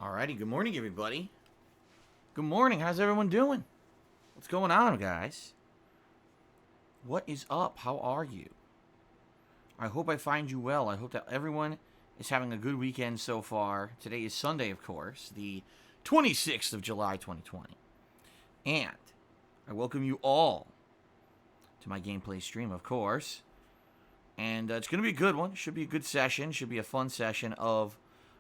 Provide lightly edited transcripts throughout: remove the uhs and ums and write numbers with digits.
Alrighty, good morning, everybody. Good morning, how's everyone doing? What's going on, guys? What is up? How are you? I hope I find you well. I hope that everyone is having a good weekend so far. Today is Sunday, of course, the 26th of July, 2020. And I welcome you all to my gameplay stream, of course. And it's going to be a good one. Should be a good session. Should be a fun session of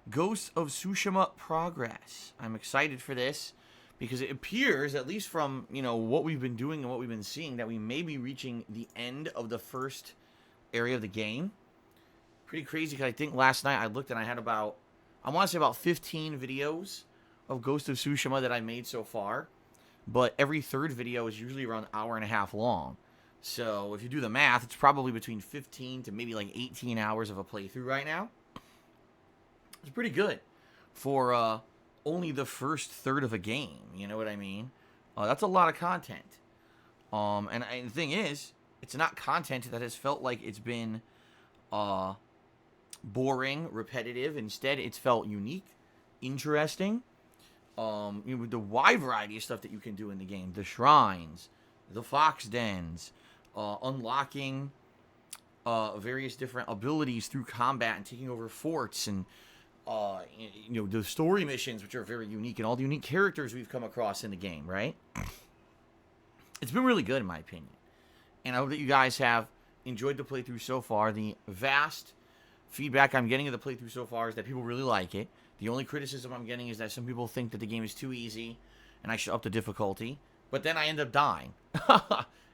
Ghost of Tsushima Progress. I'm excited for this because it appears, at least from, what we've been doing and what we've been seeing, that we may be reaching the end of the first area of the game. Pretty crazy because I think last night I looked and I had about 15 videos of Ghost of Tsushima that I made so far. But every third video is usually around an hour and a half long. So if you do the math, it's probably between 15 to maybe like 18 hours of a playthrough right now. It's pretty good for only the first third of a game. You know what I mean? That's a lot of content. And the thing is, it's not content that has felt like it's been boring, repetitive. Instead, it's felt unique, interesting. With the wide variety of stuff that you can do in the game. The shrines, the fox dens, unlocking various different abilities through combat and taking over forts, and the story missions, which are very unique, and all the unique characters we've come across in the game, right? It's been really good in my opinion. And I hope that you guys have enjoyed the playthrough so far. The vast feedback I'm getting of the playthrough so far is that people really like it. The only criticism I'm getting is that some people think that the game is too easy and I should up the difficulty. But then I end up dying.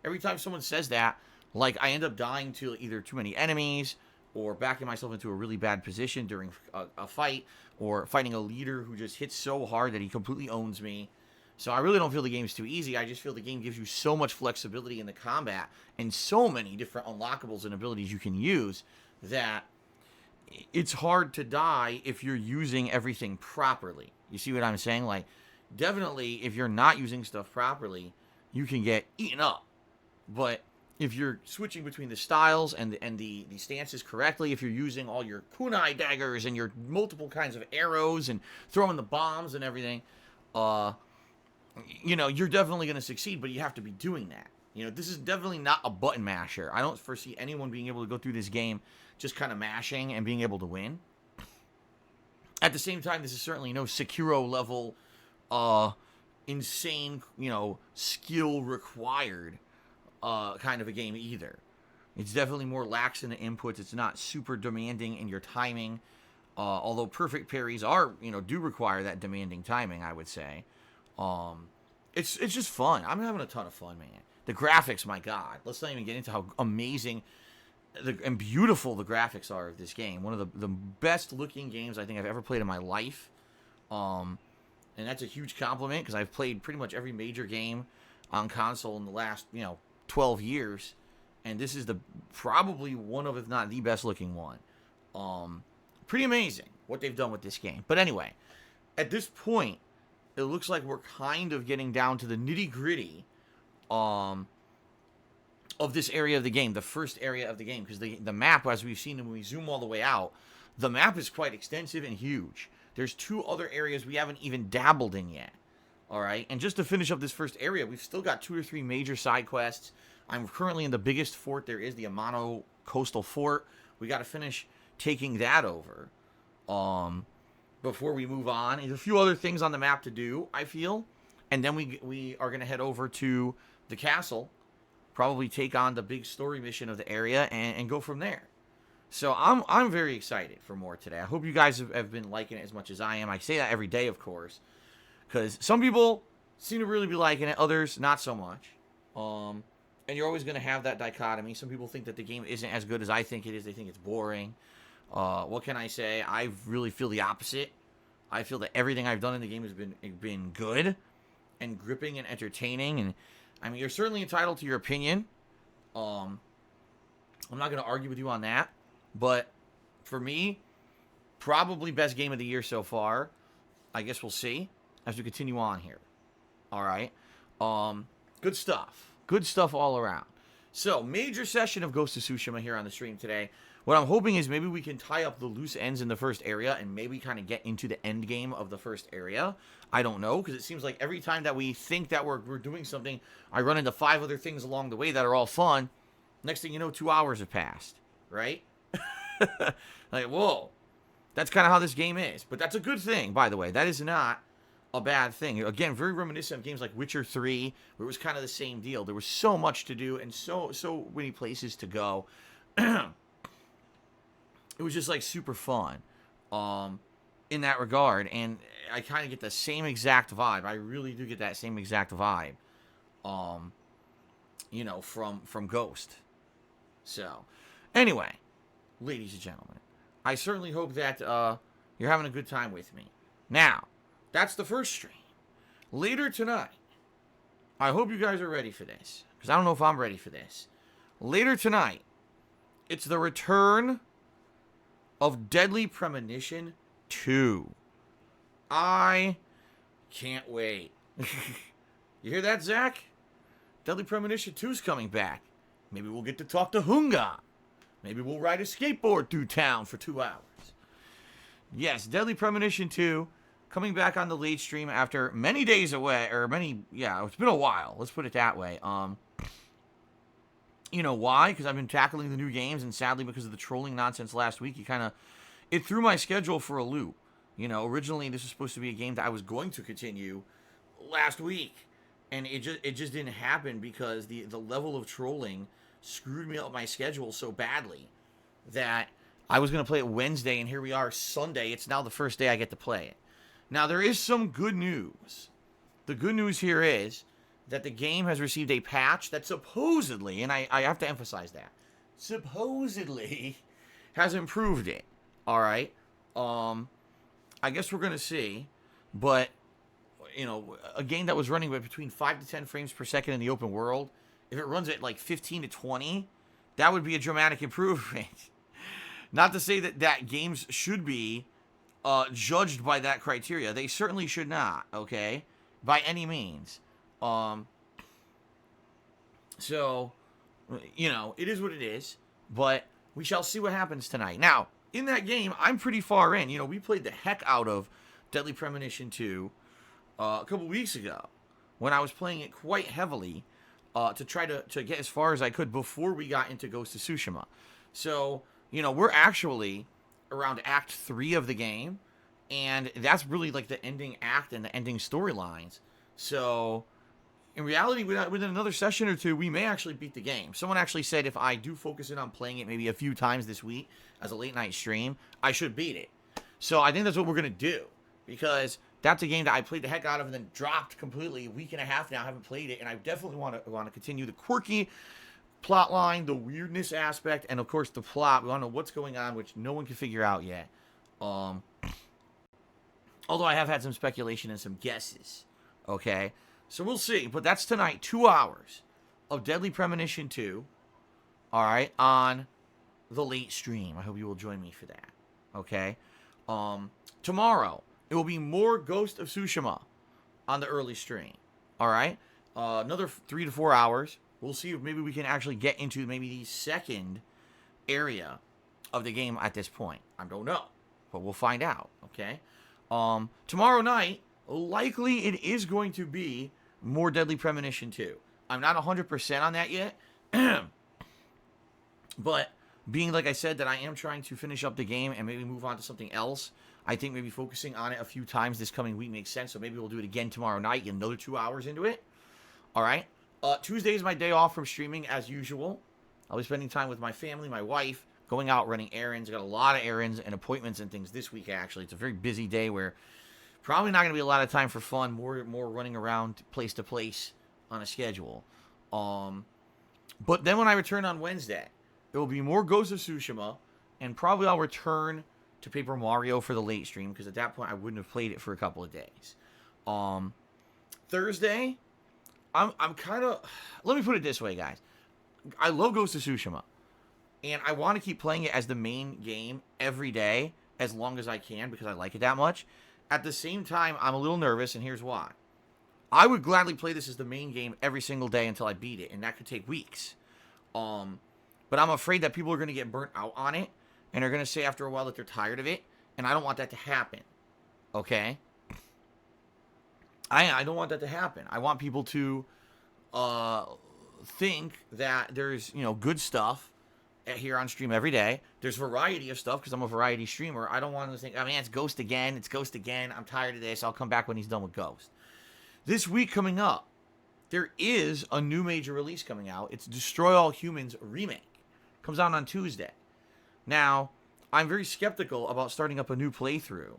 Every time someone says that, like, I end up dying to either too many enemies or backing myself into a really bad position during a fight, or fighting a leader who just hits so hard that he completely owns me. So I really don't feel the game's too easy. I just feel the game gives you so much flexibility in the combat and so many different unlockables and abilities you can use that it's hard to die if you're using everything properly. You see what I'm saying? Like, definitely, if you're not using stuff properly, you can get eaten up. But if you're switching between the styles and the stances correctly, if you're using all your kunai daggers and your multiple kinds of arrows and throwing the bombs and everything, you're definitely going to succeed, but you have to be doing that. This is definitely not a button masher. I don't foresee anyone being able to go through this game just kind of mashing and being able to win. At the same time, this is certainly no Sekiro level, insane, skill required kind of a game either. It's definitely more lax in the inputs. It's not super demanding in your timing, although perfect parries are, do require that demanding timing, I would say. It's just fun. I'm having a ton of fun, man. The graphics, my God. Let's not even get into how amazing and beautiful the graphics are of this game. One of the best looking games I think I've ever played in my life. And that's a huge compliment because I've played pretty much every major game on console in the last, 12 years. And this is probably one of, if not the best looking one. Pretty amazing what they've done with this game. But anyway, at this point, it looks like we're kind of getting down to the nitty gritty of this area of the game, the first area of the game, because the map, as we've seen when we zoom all the way out, the map is quite extensive and huge. There's 2 other areas we haven't even dabbled in yet. All right, and just to finish up this first area, we've still got 2 or 3 major side quests. I'm currently in the biggest fort there is, the Amano Coastal Fort. We got to finish taking that over before we move on. There's a few other things on the map to do, I feel, and then we are going to head over to the castle, probably take on the big story mission of the area, and go from there. So I'm very excited for more today. I hope you guys have been liking it as much as I am. I say that every day, of course, because some people seem to really be liking it, others not so much. And you're always going to have that dichotomy. Some people think that the game isn't as good as I think it is. They think it's boring. What can I say? I really feel the opposite. I feel that everything I've done in the game has been good and gripping and entertaining. And I mean, you're certainly entitled to your opinion. I'm not going to argue with you on that. But for me, probably best game of the year so far. I guess we'll see as we continue on here. All right. Good stuff. Good stuff all around. So, major session of Ghost of Tsushima here on the stream today. What I'm hoping is maybe we can tie up the loose ends in the first area and maybe kind of get into the end game of the first area. I don't know, because it seems like every time that we think that we're doing something, I run into 5 other things along the way that are all fun. Next thing you know, 2 hours have passed, right? Like, whoa. That's kind of how this game is. But that's a good thing, by the way. That is not a bad thing. Again, very reminiscent of games like Witcher 3, where it was kind of the same deal. There was so much to do and so many places to go. It was just like super fun in that regard, and I kind of get the same exact vibe. I really do get that same exact vibe, you know, from Ghost. So, anyway, ladies and gentlemen, I certainly hope that you're having a good time with me. Now, that's the first stream. Later tonight, I hope you guys are ready for this, because I don't know if I'm ready for this. Later tonight, it's the return of Deadly Premonition 2. I can't wait. You hear that, Zach? Deadly Premonition 2 is coming back. Maybe we'll get to talk to Hunga. Maybe we'll ride a skateboard through town for 2 hours. Yes, Deadly Premonition 2 coming back on the late stream after many days away, or it's been a while. Let's put it that way. You know why? Because I've been tackling the new games, and sadly, because of the trolling nonsense last week, it threw my schedule for a loop. You know, originally this was supposed to be a game that I was going to continue last week, and it just didn't happen because the level of trolling screwed me up my schedule so badly that I was going to play it Wednesday, and here we are Sunday. It's now the first day I get to play it. Now, there is some good news. The good news here is that the game has received a patch that supposedly, and I have to emphasize that, supposedly has improved it. All right? I guess we're going to see, but, you know, a game that was running between 5 to 10 frames per second in the open world, if it runs at like 15 to 20, that would be a dramatic improvement. Not to say that games should be judged by that criteria. They certainly should not, okay? By any means. So, you know, it is what it is, but we shall see what happens tonight. Now, in that game, I'm pretty far in. You know, we played the heck out of Deadly Premonition 2 a couple weeks ago when I was playing it quite heavily to try to get as far as I could before we got into Ghost of Tsushima. So, you know, we're actually around Act 3 of the game, and that's really like the ending act and the ending storylines. So, in reality, within another session or two, we may actually beat the game. Someone actually said if I do focus in on playing it maybe a few times this week as a late night stream, I should beat it. So I think that's what we're going to do, because that's a game that I played the heck out of and then dropped completely a week and a half now. I haven't played it, and I definitely want to continue the quirky plot line, the weirdness aspect, and of course the plot. We want to know what's going on, which no one can figure out yet. Although I have had some speculation and some guesses. Okay, so we'll see. But that's tonight, 2 hours of Deadly Premonition 2. All right, on the late stream. I hope you will join me for that. Okay, tomorrow it will be more Ghost of Tsushima on the early stream. All right, another 3 to 4 hours. We'll see if maybe we can actually get into maybe the second area of the game at this point. I don't know, but we'll find out. Okay, tomorrow night, likely it is going to be more Deadly Premonition 2. I'm not 100% on that yet, but being like I said that I am trying to finish up the game and maybe move on to something else, I think maybe focusing on it a few times this coming week makes sense. So maybe we'll do it again tomorrow night, get another 2 hours into it. All right. Tuesday is my day off from streaming as usual. I'll be spending time with my family, my wife, going out running errands. I got a lot of errands and appointments and things this week, actually. It's a very busy day where probably not going to be a lot of time for fun, more running around place to place on a schedule. But then when I return on Wednesday, it will be more Ghost of Tsushima, and probably I'll return to Paper Mario for the late stream, because at that point I wouldn't have played it for a couple of days. Thursday, I'm kind of... Let me put it this way, guys. I love Ghost of Tsushima, and I want to keep playing it as the main game every day as long as I can, because I like it that much. At the same time, I'm a little nervous, and here's why. I would gladly play this as the main game every single day until I beat it, and that could take weeks. But I'm afraid that people are going to get burnt out on it, and are going to say after a while that they're tired of it, and I don't want that to happen. Okay? I don't want that to happen. I want people to think that there's, good stuff here on stream every day. There's variety of stuff because I'm a variety streamer. I don't want them to think, it's Ghost again. It's Ghost again. I'm tired of this. I'll come back when he's done with Ghost. This week coming up, there is a new major release coming out. It's Destroy All Humans Remake. Comes out on Tuesday. Now, I'm very skeptical about starting up a new playthrough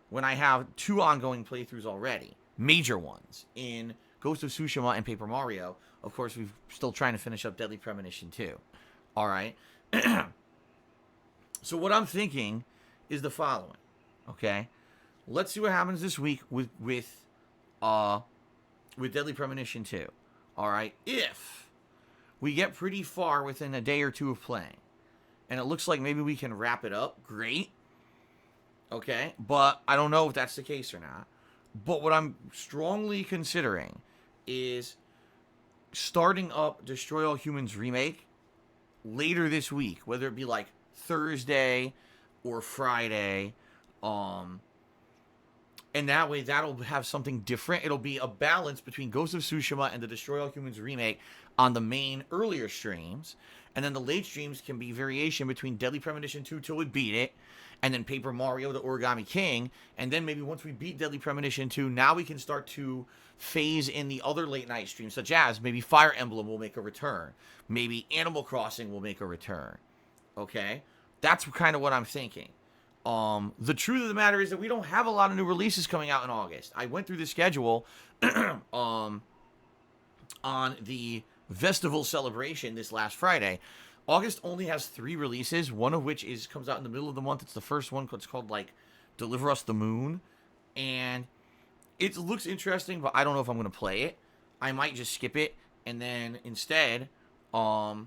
when I have 2 ongoing playthroughs already. Major ones in Ghost of Tsushima and Paper Mario. Of course, we're still trying to finish up Deadly Premonition 2. All right. So what I'm thinking is the following. Okay. Let's see what happens this week with Deadly Premonition 2. All right. If we get pretty far within a day or 2 of playing, and it looks like maybe we can wrap it up, great. Okay. But I don't know if that's the case or not. But what I'm strongly considering is starting up Destroy All Humans Remake later this week, whether it be like Thursday or Friday. And that way, that'll have something different. It'll be a balance between Ghost of Tsushima and the Destroy All Humans Remake on the main earlier streams. And then the late streams can be variation between Deadly Premonition 2 till we beat it, and then Paper Mario, the Origami King. And then maybe once we beat Deadly Premonition 2, now we can start to phase in the other late night streams, such as maybe Fire Emblem will make a return. Maybe Animal Crossing will make a return. Okay? That's kind of what I'm thinking. The truth of the matter is that we don't have a lot of new releases coming out in August. I went through the schedule on the Festival celebration this last Friday. August only has 3 releases, one of which comes out in the middle of the month. It's the first one. It's called, Deliver Us the Moon. And it looks interesting, but I don't know if I'm going to play it. I might just skip it. And then instead, the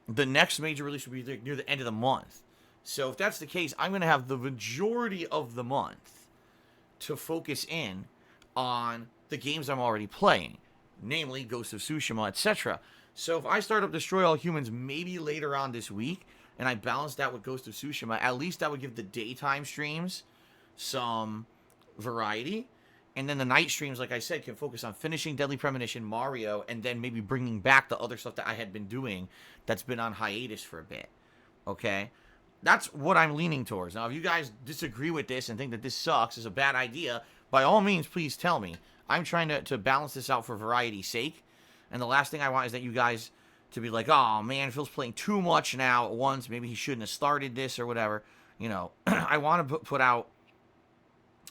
next major release will be near the end of the month. So if that's the case, I'm going to have the majority of the month to focus in on the games I'm already playing, namely Ghost of Tsushima, etc. So if I start up Destroy All Humans maybe later on this week, and I balance that with Ghost of Tsushima, at least that would give the daytime streams some variety. And then the night streams, like I said, can focus on finishing Deadly Premonition, Mario, and then maybe bringing back the other stuff that I had been doing that's been on hiatus for a bit. Okay? That's what I'm leaning towards. Now, if you guys disagree with this and think that this sucks, is a bad idea, by all means, please tell me. I'm trying to balance this out for variety's sake. And the last thing I want is that you guys to be like, oh, man, Phil's playing too much now at once. Maybe he shouldn't have started this or whatever. I want to put out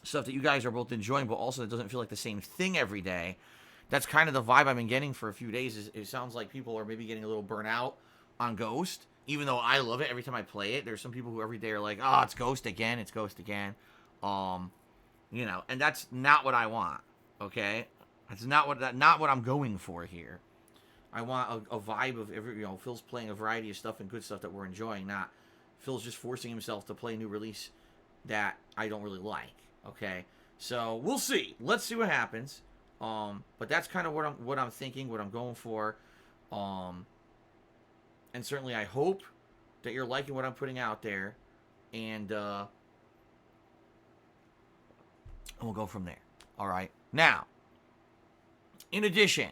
stuff that you guys are both enjoying, but also that doesn't feel like the same thing every day. That's kind of the vibe I've been getting for a few days. It sounds like people are maybe getting a little burnt out on Ghost. Even though I love it every time I play it, there's some people who every day are like, oh, it's Ghost again, it's Ghost again. And that's not what I want, okay? That's not what I'm going for here. I want a vibe of Phil's playing a variety of stuff and good stuff that we're enjoying, not Phil's just forcing himself to play a new release that I don't really like, okay? So we'll see. Let's see what happens. But that's kind of what I'm thinking, what I'm going for. And certainly I hope that you're liking what I'm putting out there. And we'll go from there. All right. Now, in addition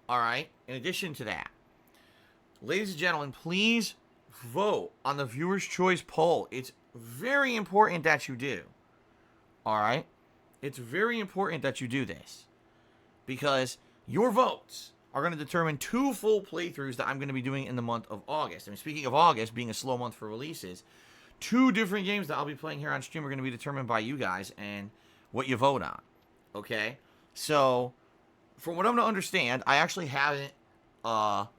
to that, ladies and gentlemen, please vote on the Viewer's Choice poll. It's very important that you do. All right? It's very important that you do this. Because your votes are going to determine 2 full playthroughs that I'm going to be doing in the month of August. I mean, speaking of August being a slow month for releases, 2 different games that I'll be playing here on stream are going to be determined by you guys and what you vote on. Okay? So, from what I'm going to understand, I actually have not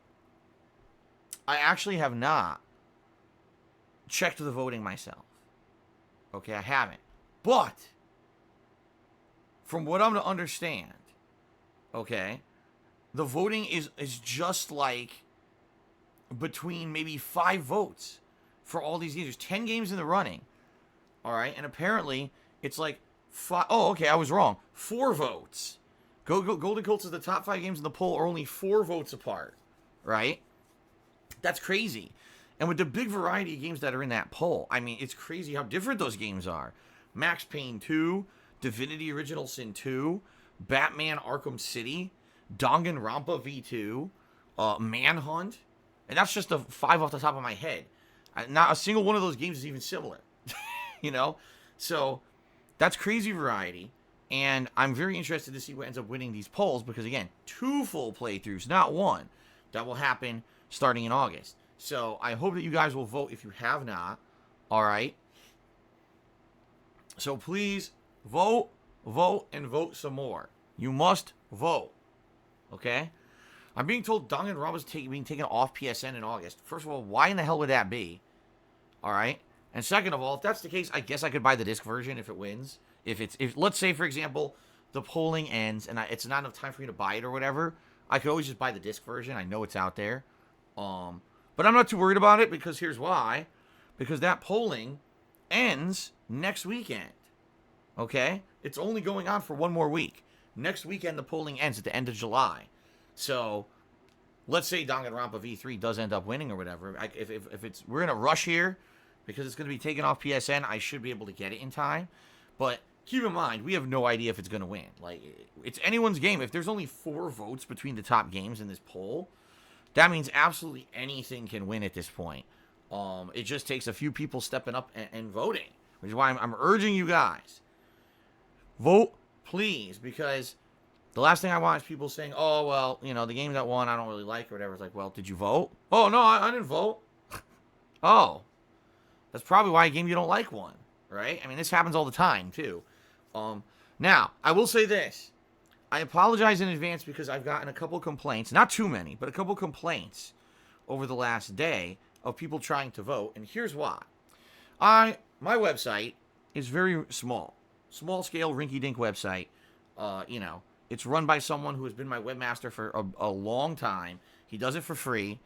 checked the voting myself. Okay, I haven't. But, from what I'm to understand, okay, the voting is just like between maybe 5 votes for all these games. There's 10 games in the running. All right. And apparently it's like 5. Oh, okay. I was wrong. 4 votes. Golden Colts is the top 5 games in the poll are only 4 votes apart. Right. That's crazy. And with the big variety of games that are in that poll, I mean, it's crazy how different those games are. Max Payne 2, Divinity Original Sin 2, Batman Arkham City, Danganronpa V2, Manhunt, and that's just the 5 off the top of my head. Not a single one of those games is even similar, you know? So that's crazy variety, and I'm very interested to see what ends up winning these polls because, again, 2 full playthroughs, not 1, that will happen starting in August. So I hope that you guys will vote if you have not, all right? So please vote, and vote some more. You must vote, okay? I'm being told Danganronpa's being taken off PSN in August. First of all, why in the hell would that be? All right? And second of all, if that's the case, I guess I could buy the disc version if it wins. If let's say, for example, the polling ends and it's not enough time for me to buy it or whatever, I could always just buy the disc version. I know it's out there. But I'm not too worried about it because here's why. Because that polling ends next weekend. Okay? It's only going on for 1 more week. Next weekend, the polling ends at the end of July. So, let's say Danganronpa V3 does end up winning or whatever. If it's we're in a rush here because it's going to be taken off PSN, I should be able to get it in time. But keep in mind, we have no idea if it's going to win. Like, it's anyone's game. If there's only 4 votes between the top games in this poll, that means absolutely anything can win at this point. It just takes a few people stepping up and voting, which is why I'm urging you guys, vote, please, because the last thing I want is people saying, oh, well, you know, the game that won I don't really like or whatever. It's like, well, did you vote? Oh, no, I didn't vote. Oh, that's probably why a game you don't like won, right? I mean, this happens all the time, too. Now, I will say this. I apologize in advance because I've gotten a couple complaints, not too many, but a couple complaints over the last day of people trying to vote, and here's why. My website is very small scale, rinky-dink website. You know, it's run by someone who has been my webmaster for a long time. He does it for free,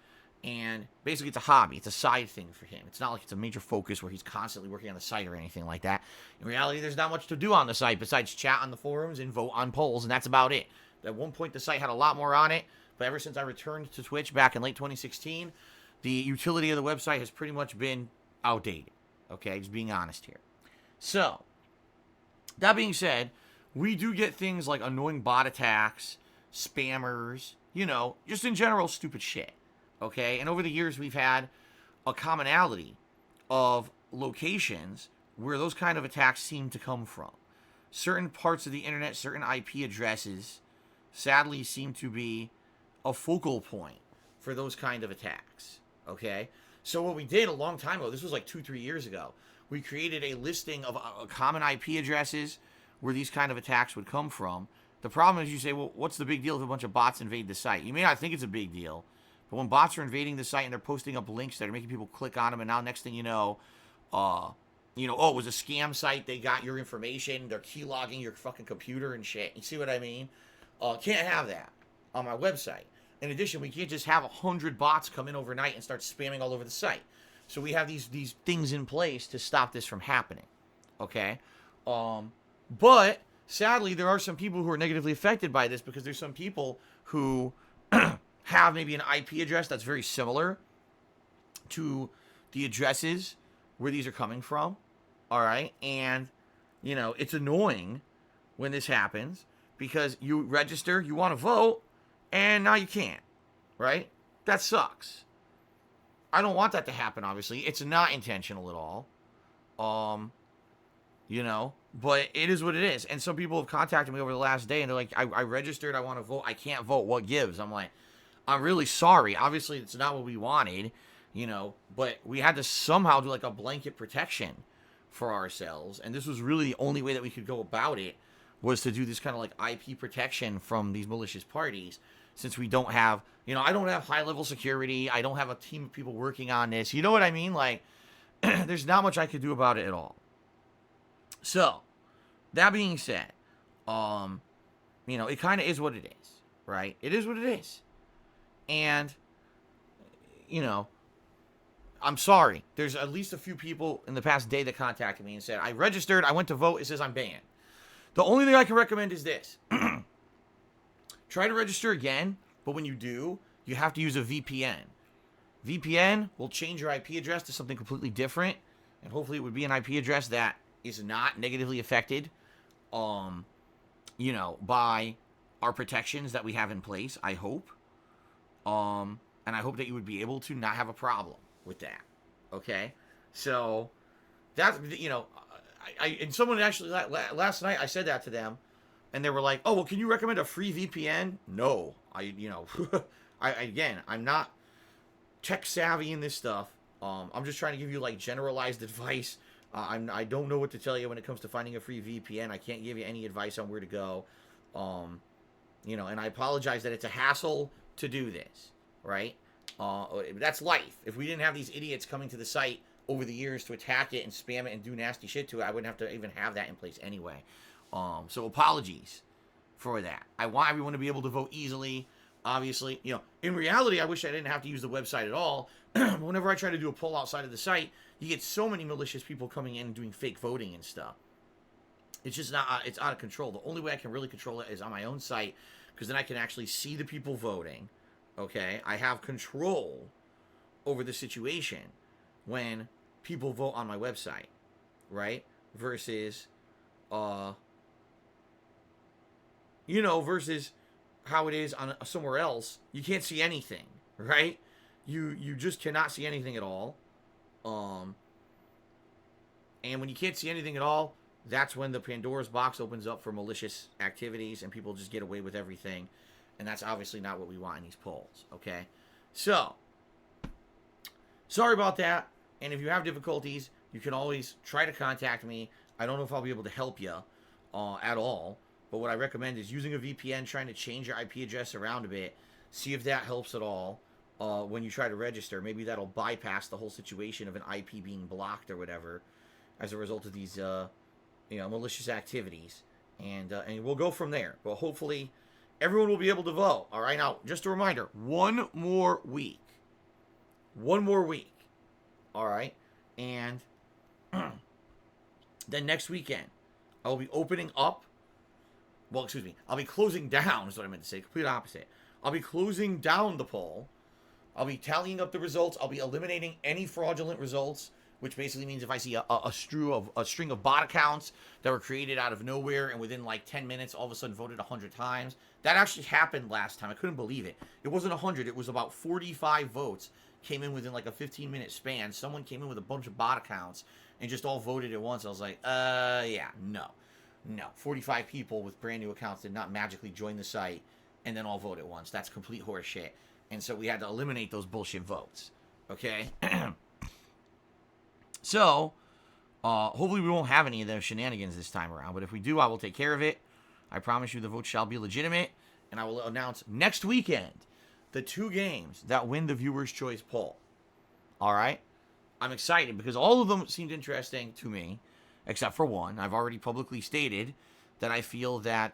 and basically it's a hobby. It's a side thing for him. It's not like it's a major focus where he's constantly working on the site or anything like that. In reality, there's not much to do on the site besides chat on the forums and vote on polls, and that's about it. At one point, the site had a lot more on it, but ever since I returned to Twitch back in late 2016, the utility of the website has pretty much been outdated. Okay, just being honest here. So, that being said, we do get things like annoying bot attacks, spammers, you know, just in general stupid shit. Okay, and over the years we've had a commonality of locations where those kind of attacks seem to come from. Certain parts of the internet, certain IP addresses, sadly seem to be a focal point for those kind of attacks. Okay, so what we did a long time ago, this was like 2-3 years ago, we created a listing of common IP addresses where these kind of attacks would come from. The problem is you say, well, what's the big deal if a bunch of bots invade the site? You may not think it's a big deal, but when bots are invading the site and they're posting up links that are making people click on them, and now next thing you know, oh, it was a scam site. They got your information. They're keylogging your fucking computer and shit. You see what I mean? Can't have that on my website. In addition, we can't just have 100 bots come in overnight and start spamming all over the site. So we have these things in place to stop this from happening. Okay? But sadly, there are some people who are negatively affected by this because there's some people who have maybe an IP address that's very similar to the addresses where these are coming from. All right? And, it's annoying when this happens because you register, you want to vote, and now you can't. Right? That sucks. I don't want that to happen, obviously. It's not intentional at all. But it is what it is. And some people have contacted me over the last day, and they're like, I registered, I want to vote, I can't vote, what gives? I'm like, I'm really sorry. Obviously, it's not what we wanted, but we had to somehow do like a blanket protection for ourselves, and this was really the only way that we could go about it, was to do this kind of like IP protection from these malicious parties, since we don't have, I don't have high-level security, I don't have a team of people working on this, you know what I mean? Like, there's not much I could do about it at all. So, that being said, it kind of is what it is, right? It is what it is. And, I'm sorry. There's at least a few people in the past day that contacted me and said, I registered, I went to vote, it says I'm banned. The only thing I can recommend is this. Try to register again, but when you do, you have to use a VPN. VPN will change your IP address to something completely different, and hopefully it would be an IP address that is not negatively affected, by our protections that we have in place, I hope. And I hope that you would be able to not have a problem with that. Okay? So, that's, and someone actually, last night I said that to them, and they were like, oh, well, can you recommend a free VPN? No. I'm not tech savvy in this stuff. I'm just trying to give you, like, generalized advice. I don't know what to tell you when it comes to finding a free VPN. I can't give you any advice on where to go. And I apologize that it's a hassle to do this, right? That's life. If we didn't have these idiots coming to the site over the years to attack it and spam it and do nasty shit to it, I wouldn't have to even have that in place anyway. So apologies for that. I want everyone to be able to vote easily. Obviously, in reality, I wish I didn't have to use the website at all. Whenever I try to do a poll outside of the site, you get so many malicious people coming in and doing fake voting and stuff. It's just not, it's out of control. The only way I can really control it is on my own site, because then I can actually see the people voting. Okay? I have control over the situation when people vote on my website, right? Versus, versus how it is on somewhere else. You can't see anything, right? You just cannot see anything at all. And when you can't see anything at all, that's when the Pandora's box opens up for malicious activities and people just get away with everything. And that's obviously not what we want in these polls, okay? So, sorry about that. And if you have difficulties, you can always try to contact me. I don't know if I'll be able to help you at all. But what I recommend is using a VPN, trying to change your IP address around a bit. See if that helps at all when you try to register. Maybe that'll bypass the whole situation of an IP being blocked or whatever as a result of these malicious activities. And we'll go from there. But hopefully everyone will be able to vote. All right, now, just a reminder, one more week. One more week. All right, and then next weekend, I'll be opening up. Well, excuse me, I'll be closing down, is what I meant to say, complete opposite. I'll be closing down the poll. I'll be tallying up the results. I'll be eliminating any fraudulent results, which basically means if I see a string of bot accounts that were created out of nowhere and within like 10 minutes all of a sudden voted 100 times. That actually happened last time. I couldn't believe it. It wasn't 100. It was about 45 votes came in within like a 15-minute span. Someone came in with a bunch of bot accounts and just all voted at once. I was like, no. 45 people with brand new accounts did not magically join the site and then all vote at once. That's complete horseshit. And so we had to eliminate those bullshit votes. Okay? So, hopefully we won't have any of those shenanigans this time around. But if we do, I will take care of it. I promise you the vote shall be legitimate. And I will announce next weekend the 2 games that win the Viewer's Choice poll. Alright? I'm excited because all of them seemed interesting to me, except for one. I've already publicly stated that I feel that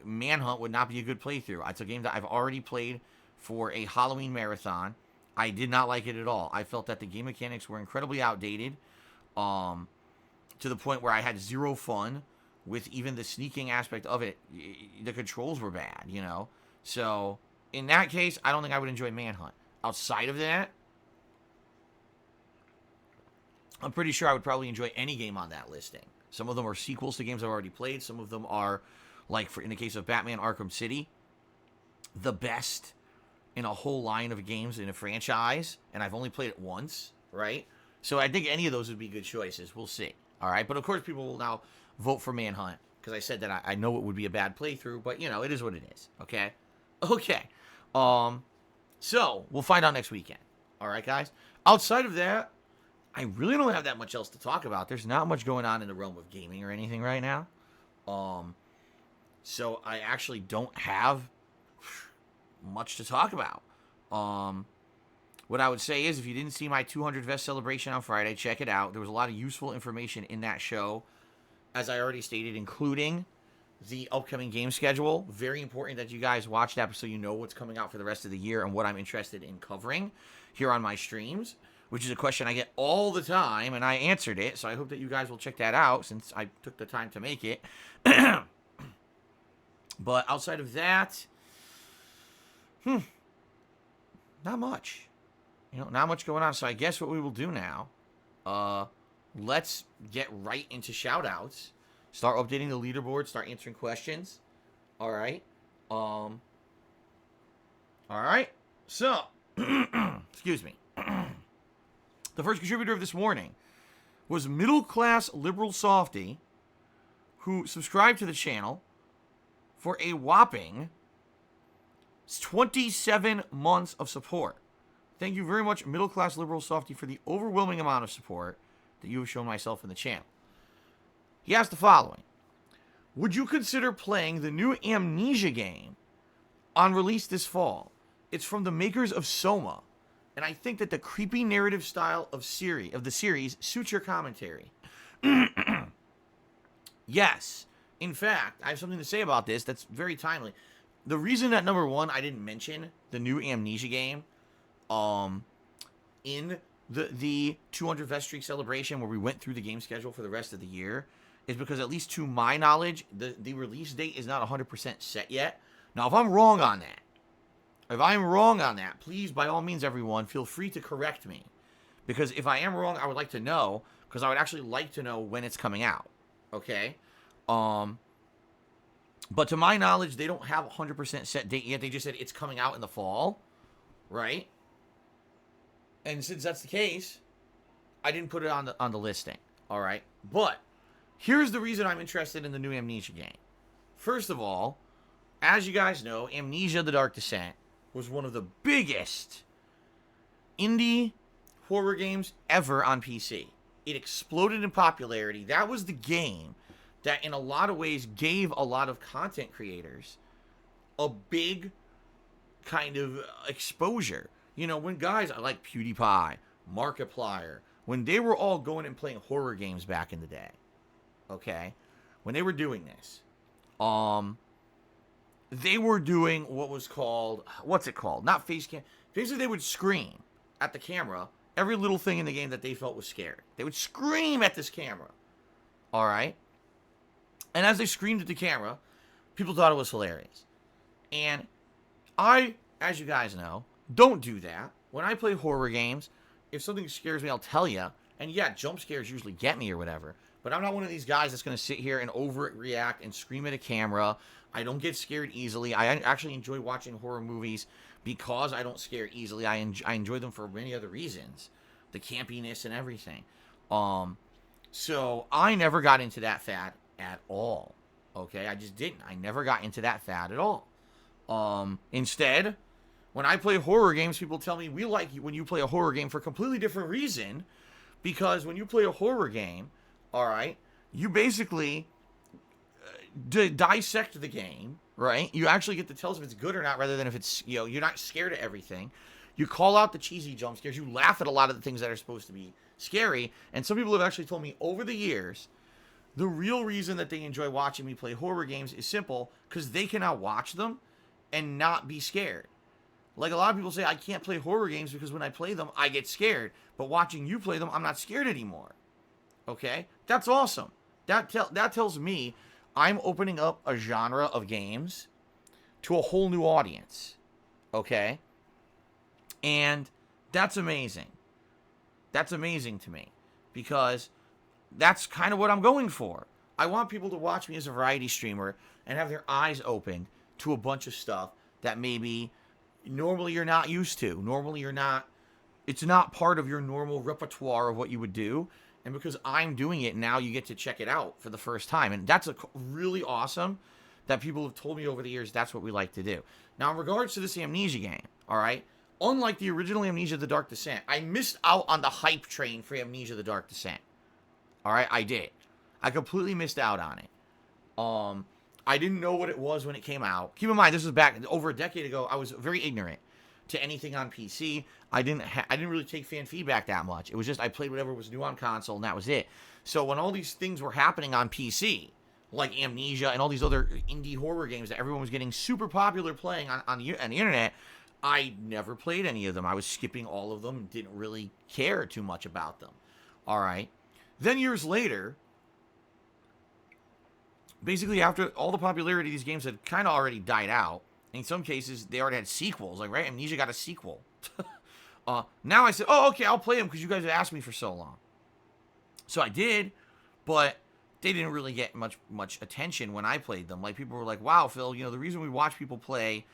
Manhunt would not be a good playthrough. It's a game that I've already played for a Halloween marathon. I did not like it at all. I felt that the game mechanics were incredibly outdated, to the point where I had zero fun with even the sneaking aspect of it. The controls were bad, So, in that case, I don't think I would enjoy Manhunt. Outside of that, I'm pretty sure I would probably enjoy any game on that listing. Some of them are sequels to games I've already played. Some of them are, like, in the case of Batman Arkham City, the best in a whole line of games in a franchise, and I've only played it once, right? So I think any of those would be good choices. We'll see. All right, but of course people will now vote for Manhunt because I said that I know it would be a bad playthrough, but it is what it is. Okay. So we'll find out next weekend. All right, guys. Outside of that, I really don't have that much else to talk about. There's not much going on in the realm of gaming or anything right now. So I actually don't have much to talk about. What I would say is, if you didn't see my 200 Vest celebration on Friday, check it out. There was a lot of useful information in that show, as I already stated, including the upcoming game schedule. Very important that you guys watch that so you know what's coming out for the rest of the year and what I'm interested in covering here on my streams, which is a question I get all the time, and I answered it, so I hope that you guys will check that out since I took the time to make it. But outside of that, not much. not much going on. So I guess what we will do now, let's get right into shoutouts. Start updating the leaderboard. Start answering questions. All right. All right. So, excuse me. The first contributor of this morning was middle class liberal softy, who subscribed to the channel for a whopping 27 months of support. Thank you very much, middle class liberal softy, for the overwhelming amount of support that you have shown myself and the channel. He asked the following: would you consider playing the new Amnesia game on release this fall? It's from the makers of Soma, and I think that the creepy narrative style of the series suits your commentary. Yes. In fact, I have something to say about this that's very timely. The reason that, number one, I didn't mention the new Amnesia game in the 200 Vest Streak celebration where we went through the game schedule for the rest of the year is because, at least to my knowledge, the release date is not 100% set yet. Now, if I'm wrong on that, please, by all means, everyone, feel free to correct me. Because if I am wrong, I would like to know, because I would actually like to know when it's coming out. Okay? But to my knowledge, they don't have a 100% set date yet. They just said it's coming out in the fall. Right? And since that's the case, I didn't put it on the listing. All right? But here's the reason I'm interested in the new Amnesia game. First of all, as you guys know, Amnesia: The Dark Descent was one of the biggest indie horror games ever on PC. It exploded in popularity. That was the game that, in a lot of ways, gave a lot of content creators a big kind of exposure. When guys like PewDiePie, Markiplier, when they were all going and playing horror games back in the day, okay, when they were doing this, they were doing what's it called? Not face cam. Basically, they would scream at the camera every little thing in the game that they felt was scary. They would scream at this camera. All right? And as they screamed at the camera, people thought it was hilarious. And I, as you guys know, don't do that. When I play horror games, if something scares me, I'll tell you. And yeah, jump scares usually get me or whatever. But I'm not one of these guys that's going to sit here and overreact and scream at a camera. I don't get scared easily. I actually enjoy watching horror movies because I don't scare easily. I enjoy them for many other reasons. The campiness and everything. So I never got into that fad at all. Okay? I just didn't. I never got into that fad at all. Instead, when I play horror games, people tell me, we like you when you play a horror game for a completely different reason. Because when you play a horror game, all right, you basically dissect the game, right? You actually get to tell us if it's good or not, rather than if it's, you're not scared of everything. You call out the cheesy jump scares. You laugh at a lot of the things that are supposed to be scary. And some people have actually told me over the years, the real reason that they enjoy watching me play horror games is simple, because they can now watch them and not be scared. Like, a lot of people say, I can't play horror games because when I play them, I get scared. But watching you play them, I'm not scared anymore. Okay? That's awesome. That tells me I'm opening up a genre of games to a whole new audience. Okay? And that's amazing. That's amazing to me. Because that's kind of what I'm going for. I want people to watch me as a variety streamer and have their eyes opened to a bunch of stuff that maybe normally you're not used to. Normally it's not part of your normal repertoire of what you would do. And because I'm doing it, now you get to check it out for the first time. And that's really awesome that people have told me over the years that's what we like to do. Now, in regards to this Amnesia game, all right, unlike the original Amnesia: The Dark Descent, I missed out on the hype train for Amnesia: The Dark Descent. All right, I did. I completely missed out on it. I didn't know what it was when it came out. Keep in mind, this was back over a decade ago. I was very ignorant to anything on PC. I didn't really take fan feedback that much. It was just I played whatever was new on console, and that was it. So when all these things were happening on PC, like Amnesia and all these other indie horror games that everyone was getting super popular playing on the internet, I never played any of them. I was skipping all of them, didn't really care too much about them. All right. Then years later, basically after all the popularity of these games had kind of already died out, in some cases they already had sequels, like, right? Amnesia got a sequel. Now I said, oh, okay, I'll play them because you guys have asked me for so long. So I did, but they didn't really get much attention when I played them. Like, people were like, wow, Phil, the reason we watch people play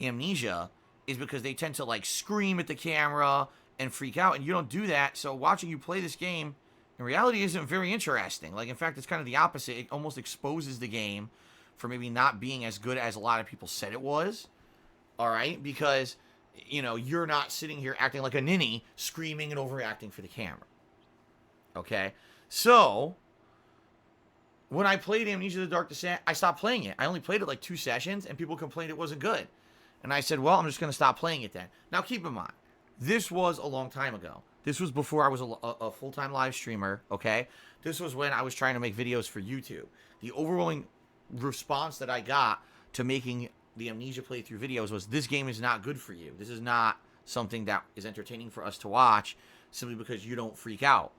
Amnesia is because they tend to, like, scream at the camera and freak out, and you don't do that, so watching you play this game, in reality, isn't very interesting. Like, in fact, it's kind of the opposite. It almost exposes the game for maybe not being as good as a lot of people said it was, all right? Because, you're not sitting here acting like a ninny, screaming and overreacting for the camera, okay? So, when I played Amnesia the Dark Descent, I stopped playing it. I only played it like 2 sessions, and people complained it wasn't good. And I said, well, I'm just going to stop playing it then. Now, keep in mind, this was a long time ago. This was before I was a full-time live streamer, okay? This was when I was trying to make videos for YouTube. The overwhelming response that I got to making the Amnesia playthrough videos was, this game is not good for you. This is not something that is entertaining for us to watch simply because you don't freak out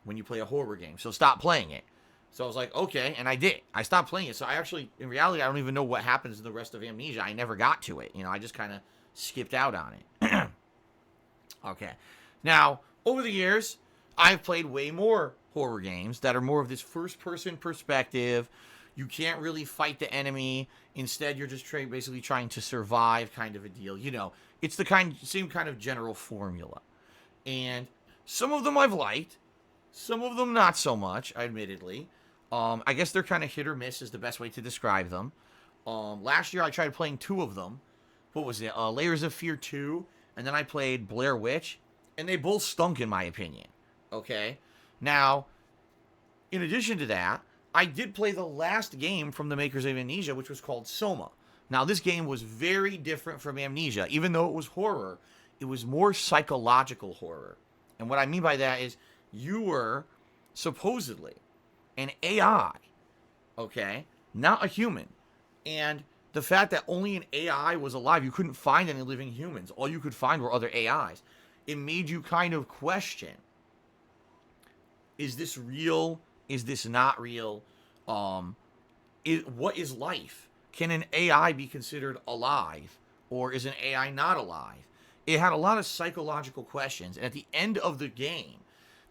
when you play a horror game. So stop playing it. So I was like, okay, and I did. I stopped playing it. So I actually, in reality, I don't even know what happens in the rest of Amnesia. I never got to it. I just kind of skipped out on it. Okay. Now, over the years, I've played way more horror games that are more of this first-person perspective. You can't really fight the enemy. Instead, you're just basically trying to survive, kind of a deal. It's the same kind of general formula. And some of them I've liked. Some of them not so much, admittedly. I guess they're kind of hit or miss is the best way to describe them. Last year, I tried playing 2 of them. What was it? Layers of Fear 2. And then I played Blair Witch, and they both stunk in my opinion, okay? Now, in addition to that, I did play the last game from the makers of Amnesia, which was called Soma. Now, this game was very different from Amnesia. Even though it was horror, it was more psychological horror. And what I mean by that is, you were supposedly an AI, okay? Not a human. And the fact that only an AI was alive, you couldn't find any living humans. All you could find were other AIs. It made you kind of question, is this real? Is this not real? What is life? Can an AI be considered alive? Or is an AI not alive? It had a lot of psychological questions. And at the end of the game,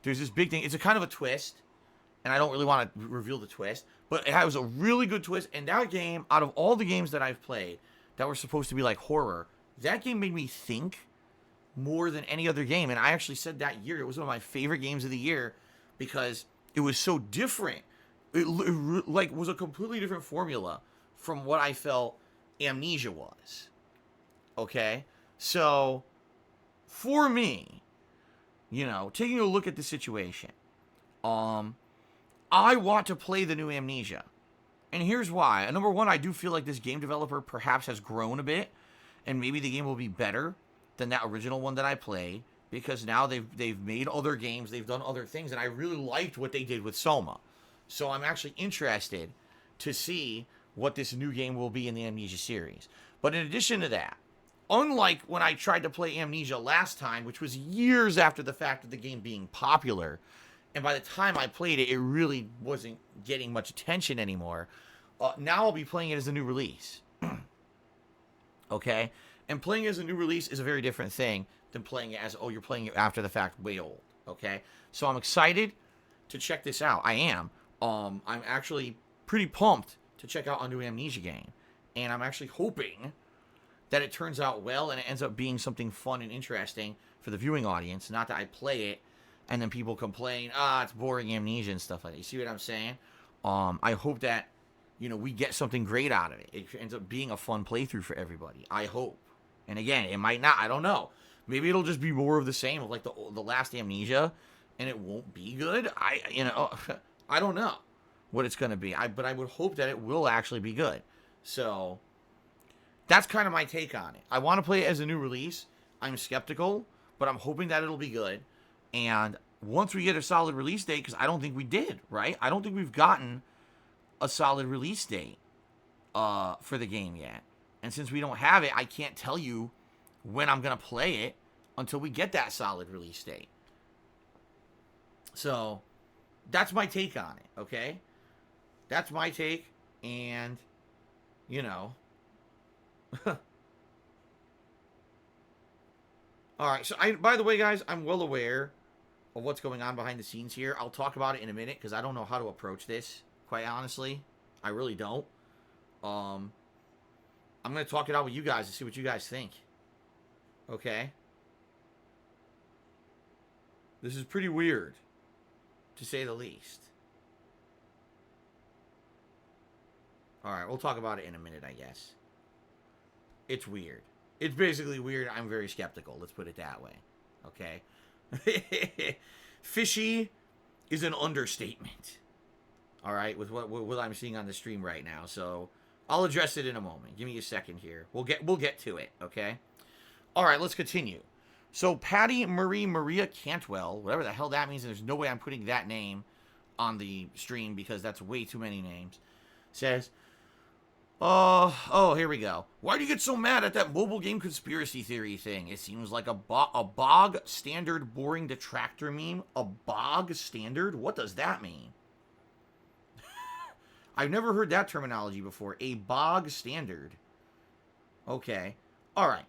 there's this big thing. It's a kind of a twist. And I don't really want to reveal the twist. But it was a really good twist. And that game, out of all the games that I've played that were supposed to be like horror, that game made me think more than any other game. And I actually said that year, it was one of my favorite games of the year because it was so different. It was a completely different formula from what I felt Amnesia was. Okay? So, for me, taking a look at the situation, I want to play the new Amnesia. And here's why. Number one, I do feel like this game developer perhaps has grown a bit, and maybe the game will be better than that original one that I played, because now they've made other games, they've done other things, and I really liked what they did with Soma. So I'm actually interested to see what this new game will be in the Amnesia series. But in addition to that, unlike when I tried to play Amnesia last time, which was years after the fact of the game being popular, and by the time I played it, it really wasn't getting much attention anymore. Now I'll be playing it as a new release. Okay? And playing it as a new release is a very different thing than playing it as, you're playing it after the fact, way old. Okay? So I'm excited to check this out. I am. I'm actually pretty pumped to check out a new Amnesia game. And I'm actually hoping that it turns out well and it ends up being something fun and interesting for the viewing audience. Not that I play it and then people complain, it's boring Amnesia and stuff like that. You see what I'm saying? I hope that, we get something great out of it. It ends up being a fun playthrough for everybody. I hope. And again, it might not. I don't know. Maybe it'll just be more of the same of like the last Amnesia, and it won't be good. I don't know what it's going to be. But I would hope that it will actually be good. So that's kind of my take on it. I want to play it as a new release. I'm skeptical, but I'm hoping that it'll be good. And once we get a solid release date, because I don't think we did, right? I don't think we've gotten a solid release date for the game yet. And since we don't have it, I can't tell you when I'm going to play it until we get that solid release date. So that's my take on it, okay? That's my take, and, All right. So, by the way, guys, I'm well aware of what's going on behind the scenes here. I'll talk about it in a minute because I don't know how to approach this. Quite honestly, I really don't. I'm gonna talk it out with you guys and see what you guys think. Okay. This is pretty weird, to say the least. All right, we'll talk about it in a minute, I guess. It's weird. It's basically weird. I'm very skeptical. Let's put it that way. Okay. Fishy is an understatement. All right, with what I'm seeing on the stream right now. So I'll address it in a moment. Give me a second here. We'll get to it. Okay. All right, let's continue. So Patty Maria Cantwell, whatever the hell that means, and there's no way I'm putting that name on the stream because that's way too many names, says, oh, here we go. Why do you get so mad at that mobile game conspiracy theory thing? It seems like a bog standard boring detractor meme. A bog standard? What does that mean? I've never heard that terminology before. A bog standard. Okay. All right.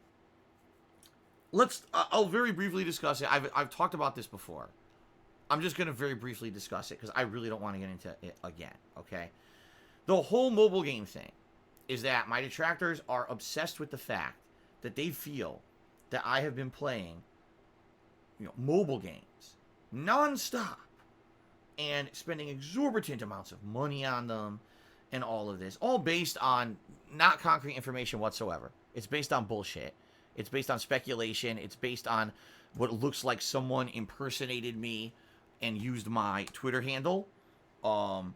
I'll very briefly discuss it. I've talked about this before. I'm just going to very briefly discuss it because I really don't want to get into it again. Okay. The whole mobile game thing is that my detractors are obsessed with the fact that they feel that I have been playing, mobile games nonstop and spending exorbitant amounts of money on them and all of this, all based on not concrete information whatsoever. It's based on bullshit. It's based on speculation. It's based on what looks like someone impersonated me and used my Twitter handle, in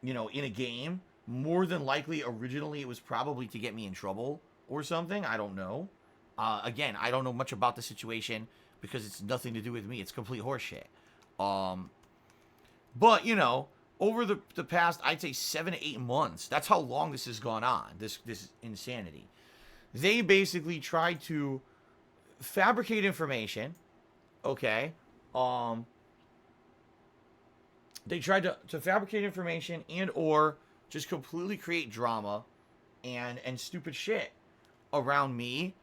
a game. More than likely, originally, it was probably to get me in trouble or something. I don't know. Again, I don't know much about the situation because it's nothing to do with me. It's complete horseshit. But, over the past, I'd say 7 to 8 months, that's how long this has gone on, this insanity. They basically tried to fabricate information, okay? They tried to fabricate information and or just completely create drama and stupid shit around me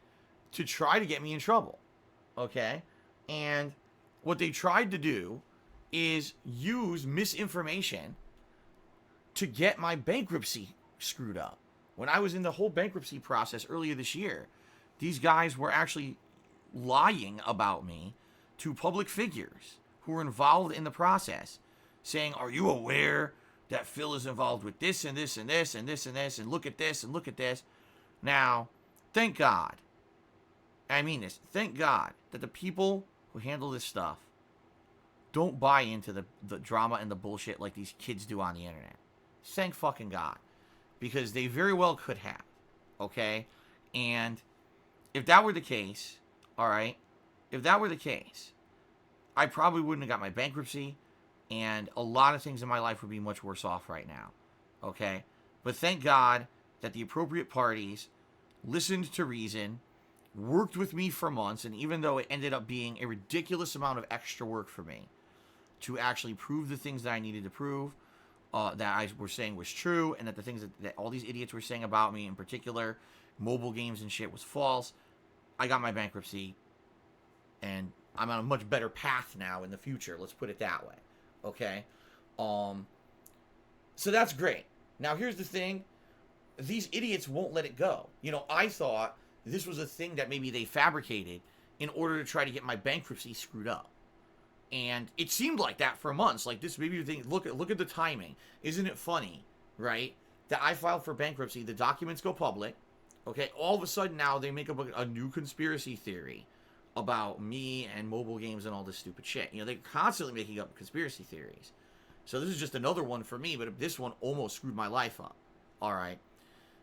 to try to get me in trouble, okay? And what they tried to do is use misinformation to get my bankruptcy screwed up. When I was in the whole bankruptcy process earlier this year, these guys were actually lying about me to public figures who were involved in the process, saying, are you aware that Phil is involved with this and this and this and this and this and look at this and look at this? Now, thank God, I mean this, thank God that the people who handle this stuff don't buy into the drama and the bullshit like these kids do on the internet. Thank fucking God. Because they very well could have. Okay? And if that were the case, alright, if that were the case, I probably wouldn't have got my bankruptcy, and a lot of things in my life would be much worse off right now. Okay? But thank God that the appropriate parties listened to reason, worked with me for months, and even though it ended up being a ridiculous amount of extra work for me to actually prove the things that I needed to prove, that I were saying was true, and that the things that all these idiots were saying about me, in particular, mobile games and shit, was false, I got my bankruptcy, and I'm on a much better path now in the future, let's put it that way, okay? So that's great. Now, here's the thing. These idiots won't let it go. I thought this was a thing that maybe they fabricated in order to try to get my bankruptcy screwed up. And it seemed like that for months. Like, this maybe you think, look at the timing. Isn't it funny, right? That I filed for bankruptcy, the documents go public. Okay, all of a sudden now they make up a new conspiracy theory about me and mobile games and all this stupid shit. They're constantly making up conspiracy theories. So this is just another one for me, but this one almost screwed my life up. All right.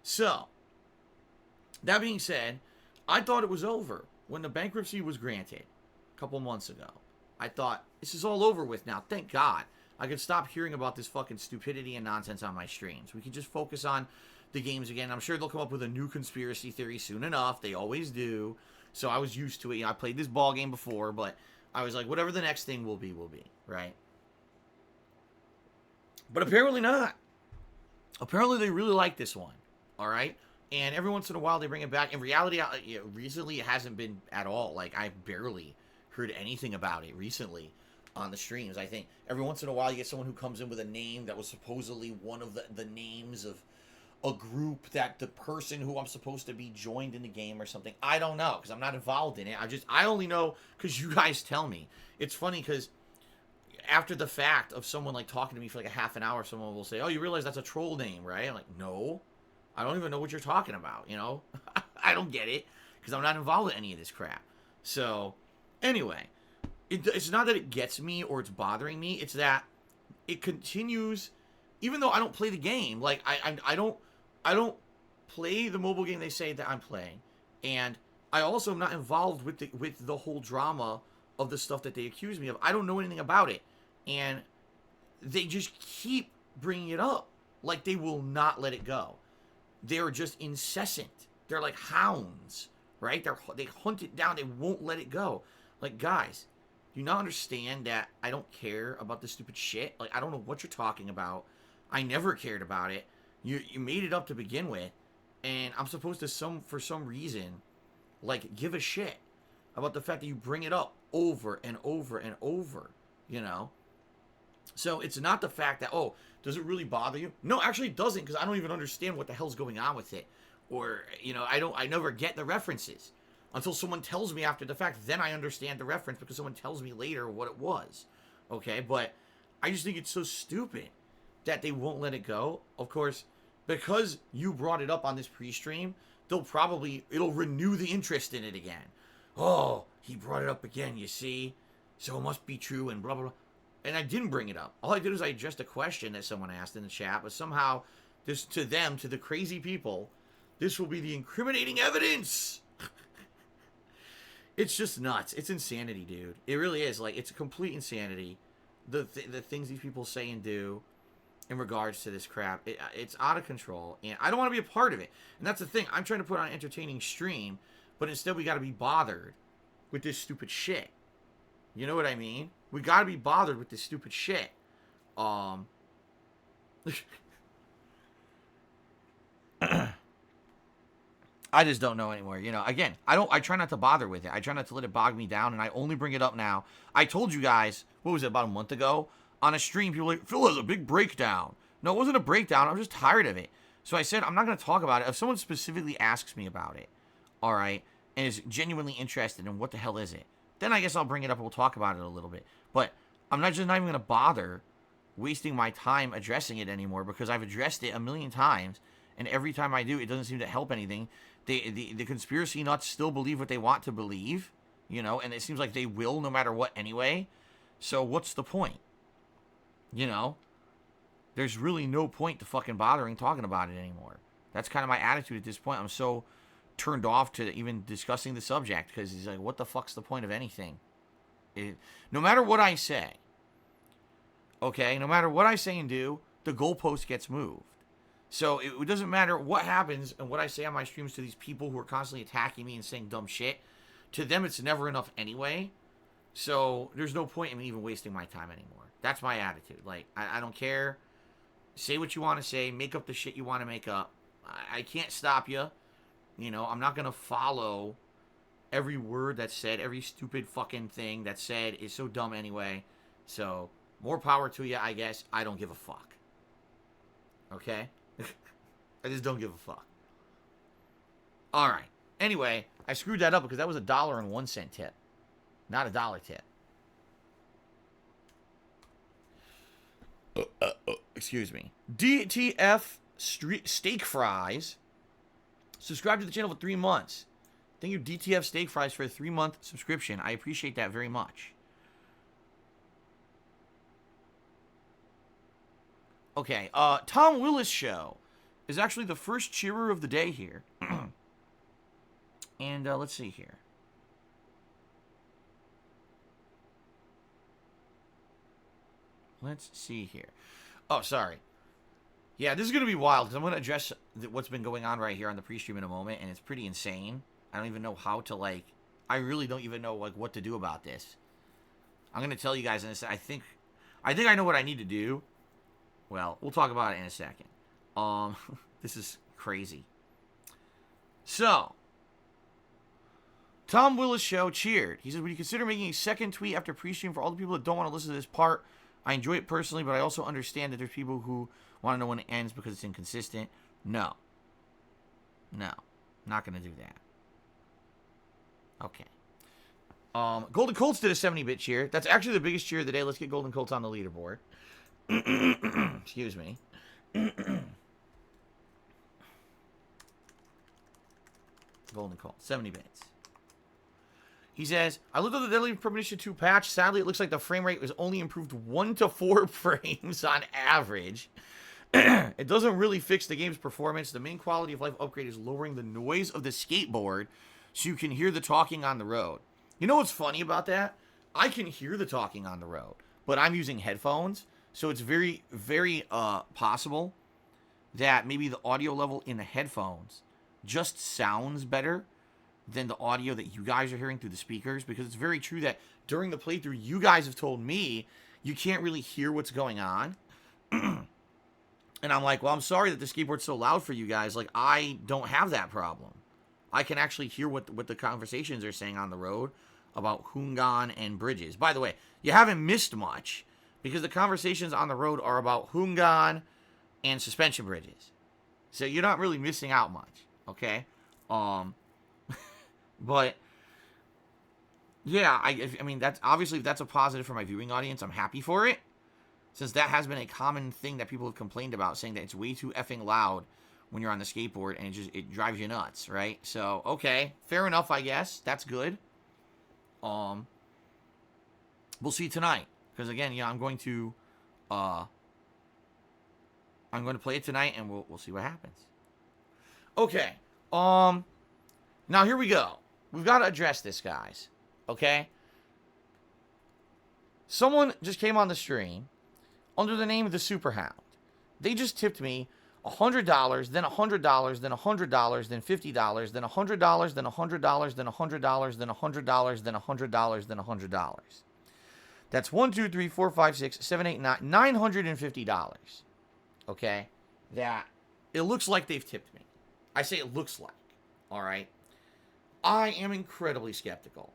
So, that being said, I thought it was over when the bankruptcy was granted a couple months ago. I thought, this is all over with now. Thank God. I could stop hearing about this fucking stupidity and nonsense on my streams. We can just focus on the games again. I'm sure they'll come up with a new conspiracy theory soon enough. They always do. So I was used to it. I played this ball game before, but I was like, whatever the next thing will be, right? But apparently not. Apparently they really like this one, all right? And every once in a while they bring it back. In reality, recently it hasn't been at all. Like, I barely heard anything about it recently on the streams. I think every once in a while you get someone who comes in with a name that was supposedly one of the names of a group that the person who I'm supposed to be joined in the game or something. I don't know, because I'm not involved in it. I only know because you guys tell me. It's funny because after the fact of someone like talking to me for like a half an hour, someone will say, "Oh, you realize that's a troll name, right?" I'm like, "No, I don't even know what you're talking about." You know, I don't get it because I'm not involved in any of this crap. So, anyway, it's not that it gets me or it's bothering me. It's that it continues, even though I don't play the game. Like I don't play the mobile game they say that I'm playing, and I also am not involved with the whole drama of the stuff that they accuse me of. I don't know anything about it, and they just keep bringing it up like they will not let it go. They're just incessant. They're like hounds, right? They hunt it down. They won't let it go. Like, guys, do you not understand that I don't care about this stupid shit? Like, I don't know what you're talking about. I never cared about it. You made it up to begin with, and I'm supposed to for some reason, like, give a shit about the fact that you bring it up over and over and over, you know? So it's not the fact that, oh, does it really bother you? No, actually it doesn't, because I don't even understand what the hell's going on with it. Or, you know, I never get the references until someone tells me after the fact. Then I understand the reference because someone tells me later what it was. Okay, but I just think it's so stupid that they won't let it go. Of course, because you brought it up on this pre-stream, it'll renew the interest in it again. Oh, he brought it up again, you see? So it must be true and blah, blah, blah. And I didn't bring it up. All I did was I addressed a question that someone asked in the chat, but somehow, to the crazy people, this will be the incriminating evidence. It's just nuts. It's insanity, dude. It really is. Like, it's a complete insanity. The things these people say and do in regards to this crap, it's out of control, and I don't want to be a part of it. And that's the thing. I'm trying to put on an entertaining stream, but instead we got to be bothered with this stupid shit. You know what I mean? We got to be bothered with this stupid shit. I just don't know anymore. You know, again, I try not to bother with it. I try not to let it bog me down, and I only bring it up now. I told you guys, what was it, about a month ago? On a stream, people were like, Phil has a big breakdown. No, it wasn't a breakdown. I'm just tired of it. So I said, I'm not going to talk about it. If someone specifically asks me about it, all right, and is genuinely interested in what the hell is it, then I guess I'll bring it up and we'll talk about it a little bit. But I'm not even going to bother wasting my time addressing it anymore, because I've addressed it a million times, and every time I do, it doesn't seem to help anything. The conspiracy nuts still believe what they want to believe, you know, and it seems like they will no matter what anyway. So what's the point? You know, there's really no point to fucking bothering talking about it anymore. That's kind of my attitude at this point. I'm so turned off to even discussing the subject, because it's like, what the fuck's the point of anything? No matter what I say, okay, no matter what I say and do, the goalpost gets moved. So it doesn't matter what happens and what I say on my streams to these people who are constantly attacking me and saying dumb shit. To them, it's never enough anyway. So there's no point in me even wasting my time anymore. That's my attitude. Like, I don't care. Say what you want to say. Make up the shit you want to make up. I can't stop you. You know, I'm not going to follow every word that's said. Every stupid fucking thing that's said is so dumb anyway. So, more power to you, I guess. I don't give a fuck. Okay? I just don't give a fuck. Alright. Anyway, I screwed that up because that was $1.01 tip. Not $1 tip. Excuse me. DTF steak fries. Subscribe to the channel for 3 months. Thank you, DTF steak fries, for a 3-month subscription. I appreciate that very much. Okay, Tom Willis Show is actually the first cheerer of the day here. And let's see here. Let's see here. Oh, sorry. Yeah, this is going to be wild, because I'm going to address what's been going on right here on the pre-stream in a moment, and it's pretty insane. I don't even know how to, like, I really don't even know, like, what to do about this. I'm going to tell you guys in this. I think I know what I need to do. Well, we'll talk about it in a second. This is crazy. So, Tom Willis Show cheered. He said, would you consider making a second tweet after pre-stream for all the people that don't want to listen to this part? I enjoy it personally, but I also understand that there's people who want to know when it ends because it's inconsistent. No. Not going to do that. Okay. Golden Colts did a 70-bit cheer. That's actually the biggest cheer of the day. Let's get Golden Colts on the leaderboard. Excuse me. Golden Colts, 70 bits. He says, I looked at the Deadly Premonition 2 patch. Sadly, it looks like the frame rate was only improved 1 to 4 frames on average. It doesn't really fix the game's performance. The main quality of life upgrade is lowering the noise of the skateboard so you can hear the talking on the road. You know what's funny about that? I can hear the talking on the road, but I'm using headphones, so it's very, very possible that maybe the audio level in the headphones just sounds better than the audio that you guys are hearing through the speakers, because it's very true that during the playthrough, you guys have told me you can't really hear what's going on. And I'm like, well, I'm sorry that the skateboard's so loud for you guys. Like, I don't have that problem. I can actually hear what the conversations are saying on the road about Hungan and bridges. By the way, you haven't missed much, because the conversations on the road are about Hungan and suspension bridges. So you're not really missing out much, okay? But yeah, I mean, that's obviously, if that's a positive for my viewing audience, I'm happy for it, since that has been a common thing that people have complained about, saying that it's way too effing loud when you're on the skateboard, and it drives you nuts, right? So, okay, fair enough, I guess. That's good. We'll see tonight, because again, yeah, I'm going to play it tonight, and we'll see what happens. Okay. Now here we go. We've got to address this, guys. Okay? Someone just came on the stream under the name of the Superhound. They just tipped me $100, then $100, then $100, then $50, then $100, then $100, then $100, then $100, then $100, then $100. That's $1, 2, 3, 4, 5, 6, 7, 8, 9, $950. Okay? That it looks like they've tipped me. I say it looks like. All right? I am incredibly skeptical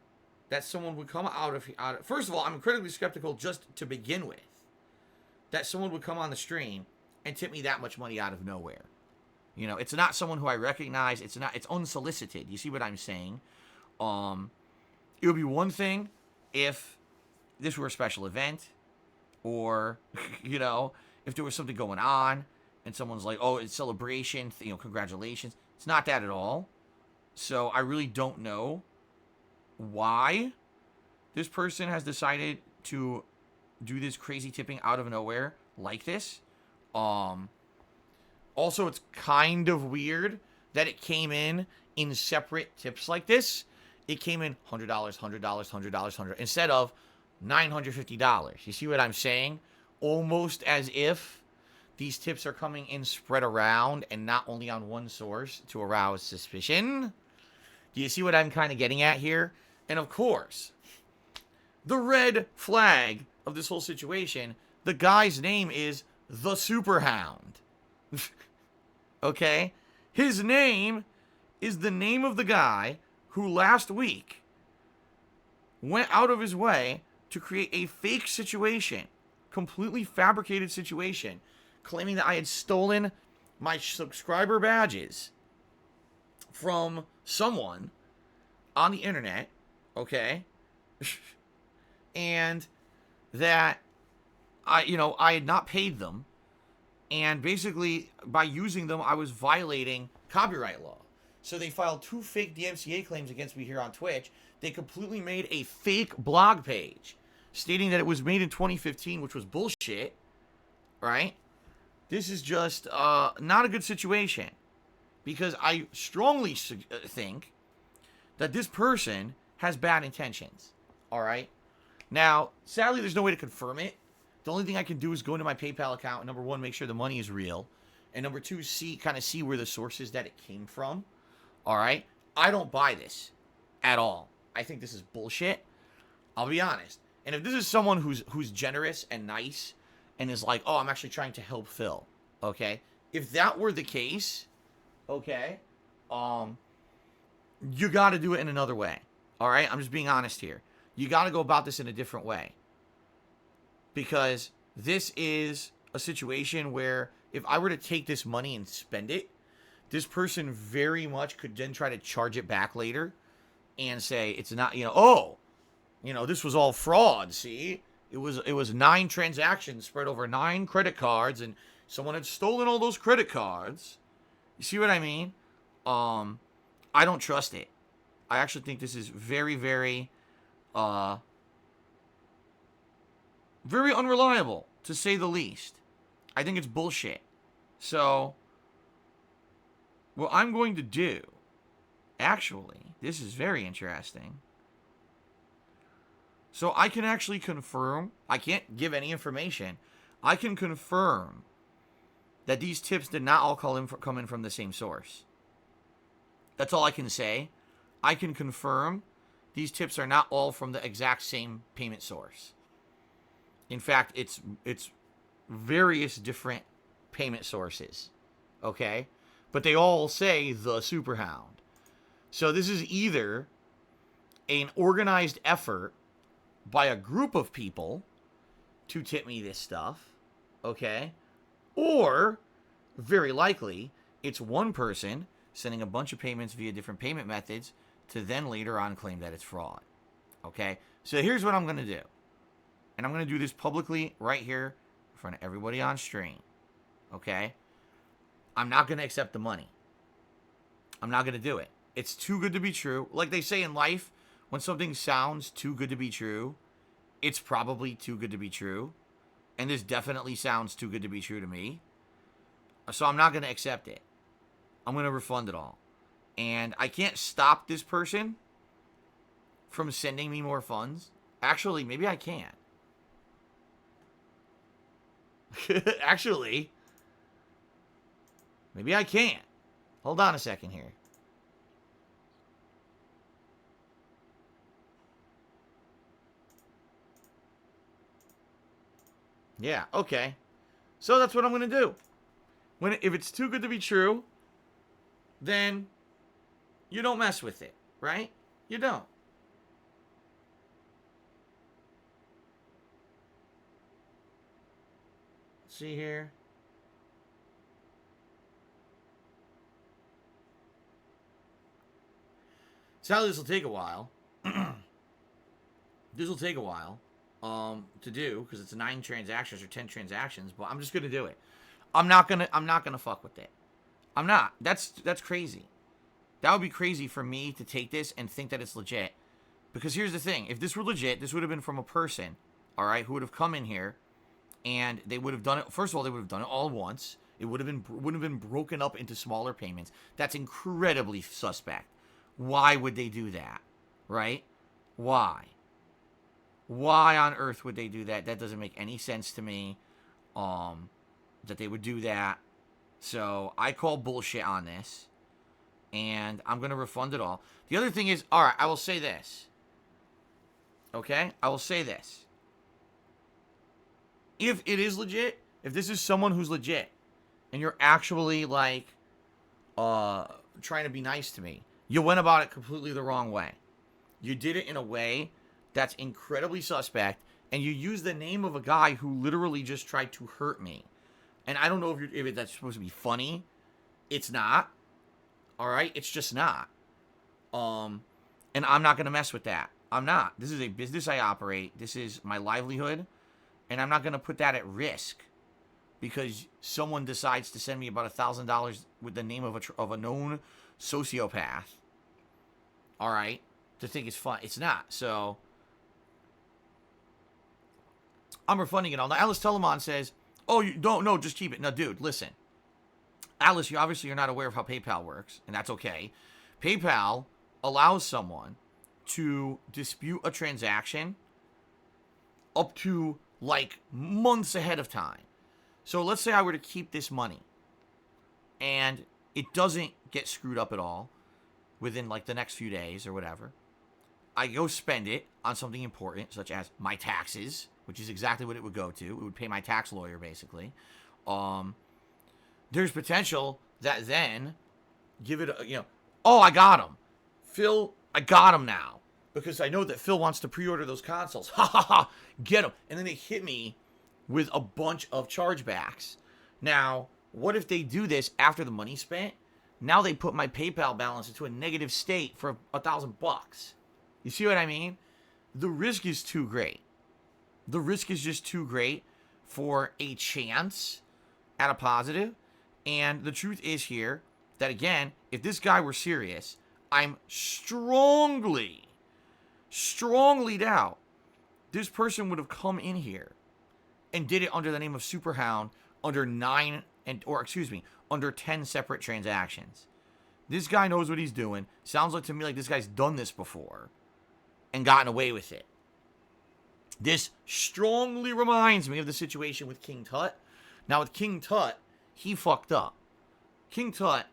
that someone would come out of... First of all, I'm incredibly skeptical just to begin with that someone would come on the stream and tip me that much money out of nowhere. You know, it's not someone who I recognize. It's unsolicited. You see what I'm saying? It would be one thing if this were a special event, or, you know, if there was something going on and someone's like, oh, it's celebration, you know, congratulations. It's not that at all. So I really don't know why this person has decided to do this crazy tipping out of nowhere like this. Also, it's kind of weird that it came in separate tips like this. It came in $100, $100, $100, $100 instead of $950. You see what I'm saying? Almost as if these tips are coming in spread around and not only on one source to arouse suspicion. Do you see what I'm kind of getting at here? And of course, the red flag of this whole situation, the guy's name is the Superhound. Okay? His name is the name of the guy who last week went out of his way to create a fake situation, completely fabricated situation, claiming that I had stolen my subscriber badges from someone on the internet, okay? And that I had not paid them, and basically by using them I was violating copyright law. So they filed 2 fake DMCA claims against me here on Twitch. They completely made a fake blog page stating that it was made in 2015, which was bullshit, right? This is just not a good situation, because I strongly think that this person has bad intentions, all right? Now, sadly, there's no way to confirm it. The only thing I can do is go into my PayPal account and, number one, make sure the money is real, and number two, see where the source is that it came from, all right? I don't buy this at all. I think this is bullshit. I'll be honest. And if this is someone who's generous and nice and is like, oh, I'm actually trying to help Phil, okay? If that were the case, okay, you got to do it in another way. All right? I'm just being honest here. You got to go about this in a different way. Because this is a situation where if I were to take this money and spend it, this person very much could then try to charge it back later and say it's not, this was all fraud, see? It was 9 transactions spread over 9 credit cards, and someone had stolen all those credit cards. You see what I mean? I don't trust it. I actually think this is very, very, very unreliable, to say the least. I think it's bullshit. So, what I'm going to do, actually, this is very interesting. So I can actually confirm, I can't give any information, I can confirm that these tips did not all come in from the same source. That's all I can say. I can confirm these tips are not all from the exact same payment source. In fact, it's various different payment sources, okay? But they all say the Superhound. So this is either an organized effort by a group of people to tip me this stuff, okay? Or, very likely, it's one person sending a bunch of payments via different payment methods to then later on claim that it's fraud, okay? So here's what I'm going to do. And I'm going to do this publicly right here in front of everybody on stream, okay? I'm not going to accept the money. I'm not going to do it. It's too good to be true. Like they say in life, when something sounds too good to be true, it's probably too good to be true. And this definitely sounds too good to be true to me. So I'm not going to accept it. I'm going to refund it all. And I can't stop this person from sending me more funds. Actually, maybe I can. Actually, maybe I can't. Hold on a second here. Yeah, okay. So that's what I'm going to do. If it's too good to be true, then you don't mess with it, right? You don't. Let's see here. Sadly, this will take a while. This will take a while to do because it's 9 transactions or 10 transactions, but I'm just gonna do it. I'm not gonna fuck with it. I'm not. That's crazy. That would be crazy for me to take this and think that it's legit. Because here's the thing: if this were legit, this would have been from a person, all right, who would have come in here, and they would have done it. First of all, they would have done it all at once. It wouldn't have been broken up into smaller payments. That's incredibly suspect. Why would they do that? Right? Why? Why on earth would they do that? That doesn't make any sense to me. That they would do that. So I call bullshit on this. And I'm going to refund it all. The other thing is, alright, I will say this. Okay? I will say this. If it is legit, if this is someone who's legit, and you're actually, like, trying to be nice to me, you went about it completely the wrong way. You did it in a way that's incredibly suspect, and you used the name of a guy who literally just tried to hurt me. And I don't know if that's supposed to be funny. It's not. Alright? It's just not. And I'm not going to mess with that. I'm not. This is a business I operate. This is my livelihood. And I'm not going to put that at risk because someone decides to send me about $1,000 with the name of a known sociopath. All right, to think it's fun. It's not. So I'm refunding it all. Now, Alice Telemon says, "Oh, you don't know, just keep it." No, dude, listen. Alice, you're not aware of how PayPal works, and that's okay. PayPal allows someone to dispute a transaction up to like months ahead of time. So let's say I were to keep this money and it doesn't get screwed up at all within like the next few days or whatever. I go spend it on something important such as my taxes, which is exactly what it would go to. It would pay my tax lawyer basically. There's potential that then give it a, oh, I got him. Phil, I got him now. Because I know that Phil wants to pre-order those consoles. Ha ha ha, get them. And then they hit me with a bunch of chargebacks. Now, what if they do this after the money's spent? Now they put my PayPal balance into a negative state for $1,000. You see what I mean? The risk is too great. The risk is just too great for a chance at a positive. And the truth is here that, again, if this guy were serious, I'm strongly doubt this person would have come in here and did it under the name of Superhound under under 10 separate transactions. This guy knows what he's doing. Sounds like to me like this guy's done this before and gotten away with it. This strongly reminds me of the situation with King Tut. Now with King Tut, he fucked up. King Tut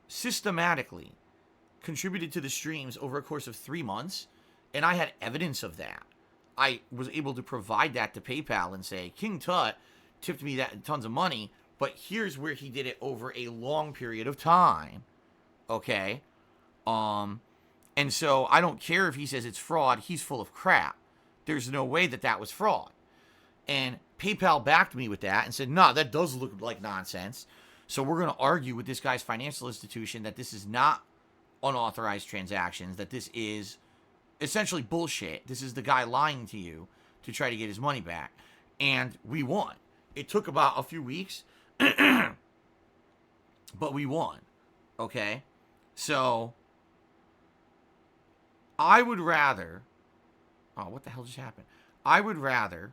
systematically contributed to the streams over a course of 3 months, and I had evidence of that. I was able to provide that to PayPal and say, King Tut tipped me that tons of money, but here's where he did it over a long period of time. Okay? And so I don't care if he says it's fraud, he's full of crap. There's no way that that was fraud. And PayPal backed me with that and said, nah, that does look like nonsense. So we're going to argue with this guy's financial institution that this is not unauthorized transactions, that this is essentially bullshit. This is the guy lying to you to try to get his money back. And we won. It took about a few weeks, but we won. Okay? So I would rather... Oh, what the hell just happened? I would rather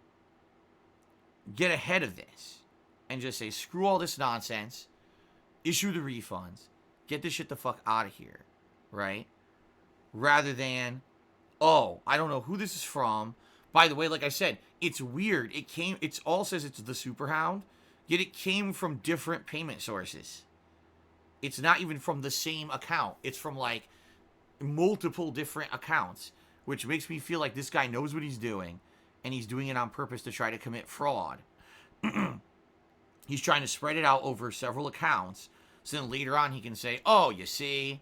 get ahead of this and just say, screw all this nonsense, issue the refunds, get this shit the fuck out of here, right? Rather than, oh, I don't know who this is from. By the way, like I said, it's weird. It all says it's the Superhound, yet it came from different payment sources. It's not even from the same account. It's from like multiple different accounts, which makes me feel like this guy knows what he's doing, and he's doing it on purpose to try to commit fraud. He's trying to spread it out over several accounts, so then later on he can say, oh, you see?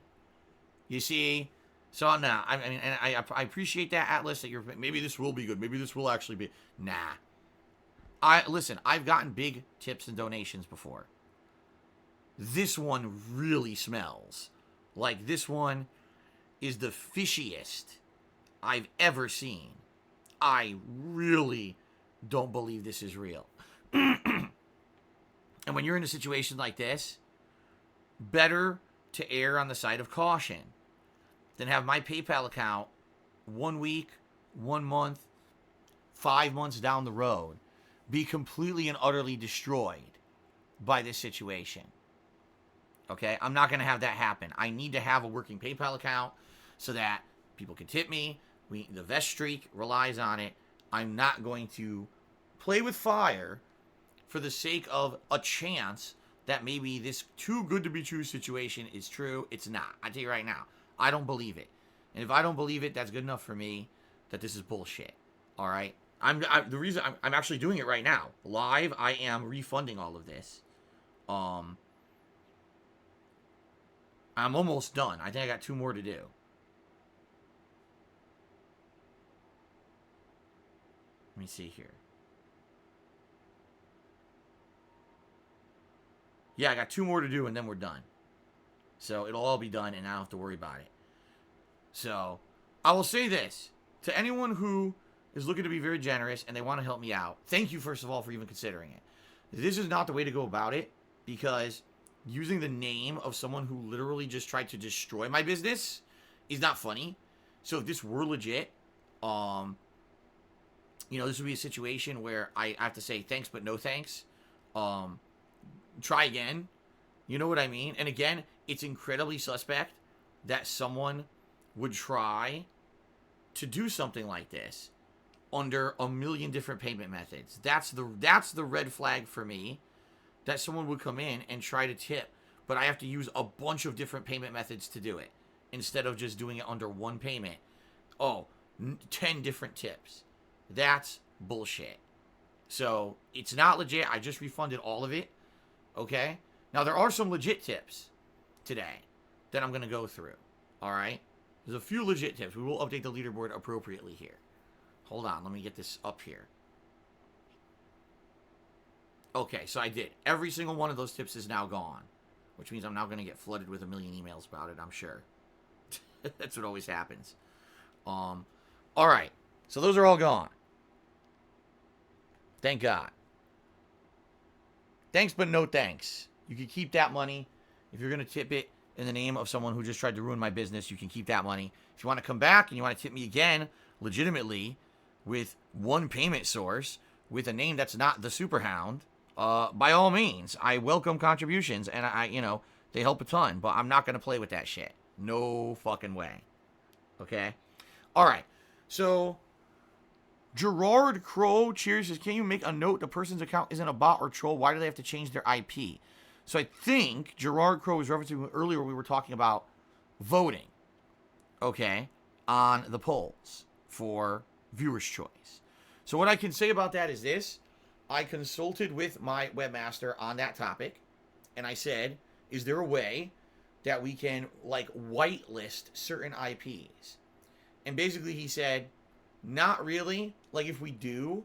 So, nah, I mean, and I appreciate that, Atlas, that maybe this will be good, maybe this will actually be, nah. Listen, I've gotten big tips and donations before. This one really smells. Like, this one is the fishiest I've ever seen. I really don't believe this is real. And when you're in a situation like this, better to err on the side of caution than have my PayPal account 1 week, 1 month, 5 months down the road be completely and utterly destroyed by this situation. Okay? I'm not going to have that happen. I need to have a working PayPal account so that people can tip me. The vest streak relies on it. I'm not going to play with fire for the sake of a chance that maybe this too good to be true situation is true. It's not. I tell you right now, I don't believe it. And if I don't believe it, that's good enough for me that this is bullshit. All right? The reason I'm actually doing it right now, live, I am refunding all of this. I'm almost done. I think I got 2 more to do. Let me see here. Yeah, I got 2 more to do, and then we're done. So it'll all be done, and I don't have to worry about it. So I will say this. To anyone who is looking to be very generous and they want to help me out, thank you, first of all, for even considering it. This is not the way to go about it, because using the name of someone who literally just tried to destroy my business is not funny. So if this were legit, this would be a situation where I have to say thanks, but no thanks. Try again. You know what I mean? And again, it's incredibly suspect that someone would try to do something like this under a million different payment methods. That's the red flag for me, that someone would come in and try to tip, but I have to use a bunch of different payment methods to do it instead of just doing it under one payment. 10 different tips. That's bullshit. So it's not legit. I just refunded all of it. Okay? Now, there are some legit tips today that I'm going to go through. All right? There's a few legit tips. We will update the leaderboard appropriately here. Hold on. Let me get this up here. Okay, so I did. Every single one of those tips is now gone, which means I'm now going to get flooded with a million emails about it, I'm sure. That's what always happens. All right. So those are all gone. Thank God. Thanks, but no thanks. You can keep that money. If you're going to tip it in the name of someone who just tried to ruin my business, you can keep that money. If you want to come back and you want to tip me again, legitimately, with one payment source, with a name that's not the Superhound, by all means, I welcome contributions, and they help a ton, but I'm not going to play with that shit. No fucking way. Okay? All right. So, Gerard Crow cheers says, can you make a note the person's account isn't a bot or troll? Why do they have to change their IP? So I think Gerard Crow was referencing earlier we were talking about voting, okay, on the polls for viewer's choice. So what I can say about that is this. I consulted with my webmaster on that topic, and I said, is there a way that we can, like, whitelist certain IPs? And basically he said, not really. Like, if we do,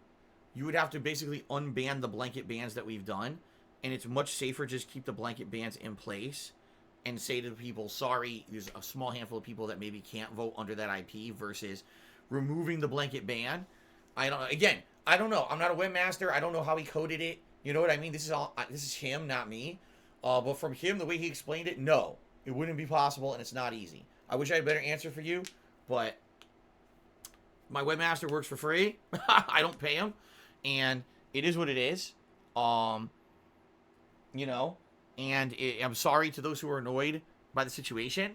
you would have to basically unban the blanket bans that we've done, and it's much safer just keep the blanket bans in place and say to people, sorry, there's a small handful of people that maybe can't vote under that IP versus removing the blanket ban. I don't know. I'm not a webmaster. I don't know how he coded it. You know what I mean? This is him, not me. But from him, the way he explained it, no, it wouldn't be possible, and it's not easy. I wish I had a better answer for you, but my webmaster works for free. I don't pay him, and it is what it is. I'm sorry to those who are annoyed by the situation.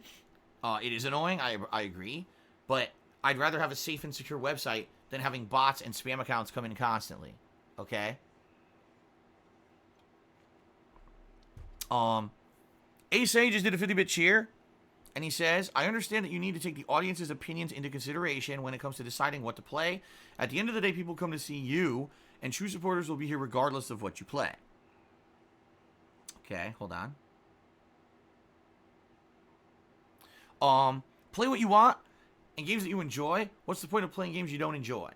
It is annoying. I agree, but I'd rather have a safe and secure website than having bots and spam accounts come in constantly. Okay? Ace just did a 50-bit cheer, and he says, I understand that you need to take the audience's opinions into consideration when it comes to deciding what to play. At the end of the day, people come to see you, and true supporters will be here regardless of what you play. Okay, hold on. Play what you want and games that you enjoy. What's the point of playing games you don't enjoy?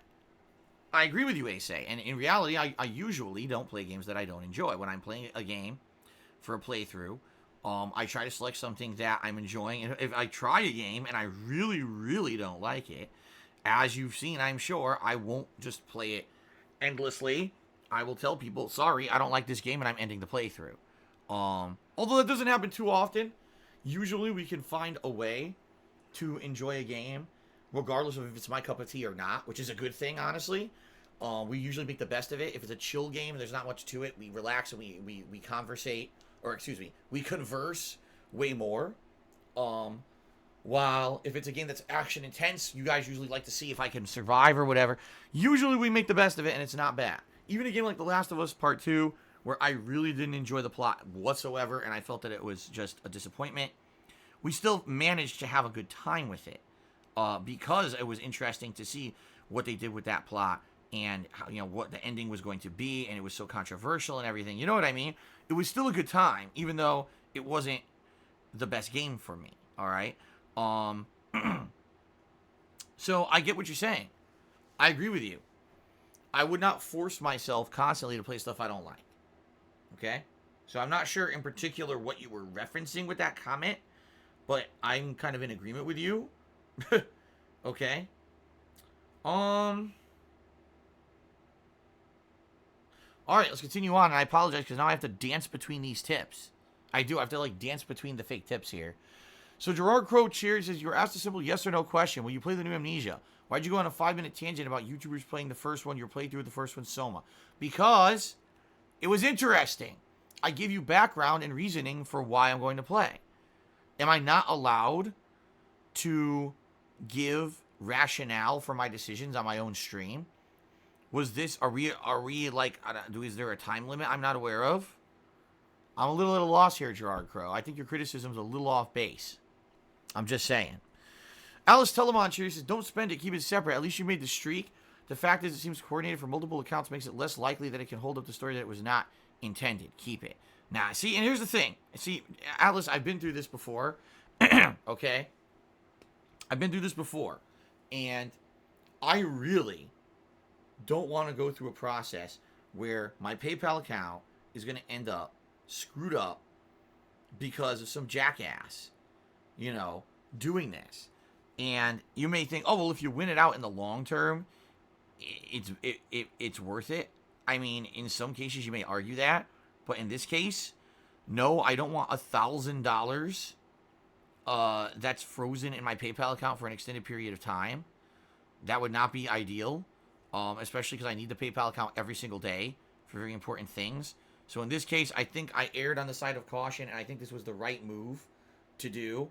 I agree with you, Ace. And in reality, I usually don't play games that I don't enjoy. When I'm playing a game for a playthrough, I try to select something that I'm enjoying. And if I try a game and I really, really don't like it, as you've seen, I'm sure, I won't just play it endlessly. I will tell people, sorry, I don't like this game, and I'm ending the playthrough. Although that doesn't happen too often, usually we can find a way to enjoy a game, regardless of if it's my cup of tea or not, which is a good thing, honestly. We usually make the best of it. If it's a chill game and there's not much to it, we relax and we conversate, or excuse me, we converse way more. While if it's a game that's action intense, you guys usually like to see if I can survive or whatever. Usually we make the best of it and it's not bad. Even a game like The Last of Us Part 2, where I really didn't enjoy the plot whatsoever and I felt that it was just a disappointment, we still managed to have a good time with it. Because it was interesting to see what they did with that plot and how, what the ending was going to be, and it was so controversial and everything. You know what I mean? It was still a good time, even though it wasn't the best game for me. All right. So I get what you're saying. I agree with you. I would not force myself constantly to play stuff I don't like. Okay? So I'm not sure in particular what you were referencing with that comment, but I'm kind of in agreement with you. Okay. Alright, let's continue on. And I apologize because now I have to dance between these tips. I do. I have to, dance between the fake tips here. So Gerard Crow cheers says, you were asked a simple yes or no question. Will you play the new Amnesia? Why'd you go on a 5-minute tangent about YouTubers playing the first one? Your playthrough of the first one, Soma. Because it was interesting. I give you background and reasoning for why I'm going to play. Am I not allowed to give rationale for my decisions on my own stream? Was this, are we is there a time limit I'm not aware of? I'm a little at a loss here, Gerard Crow. I think your criticism's a little off base. I'm just saying. Alice Telemon cheers says, don't spend it, keep it separate. At least you made the streak. The fact is it seems coordinated for multiple accounts makes it less likely that it can hold up the story that it was not intended. Keep it. Now, see, and here's the thing. See, Atlas, I've been through this before. Okay? I've been through this before, and I really don't want to go through a process where my PayPal account is going to end up screwed up because of some jackass, doing this. And you may think, oh, well, if you win it out in the long term, it's worth it. I mean, in some cases you may argue that, but in this case, no, I don't want $1,000 that's frozen in my PayPal account for an extended period of time. That would not be ideal, especially because I need the PayPal account every single day for very important things. So in this case, I think I erred on the side of caution, and I think this was the right move to do.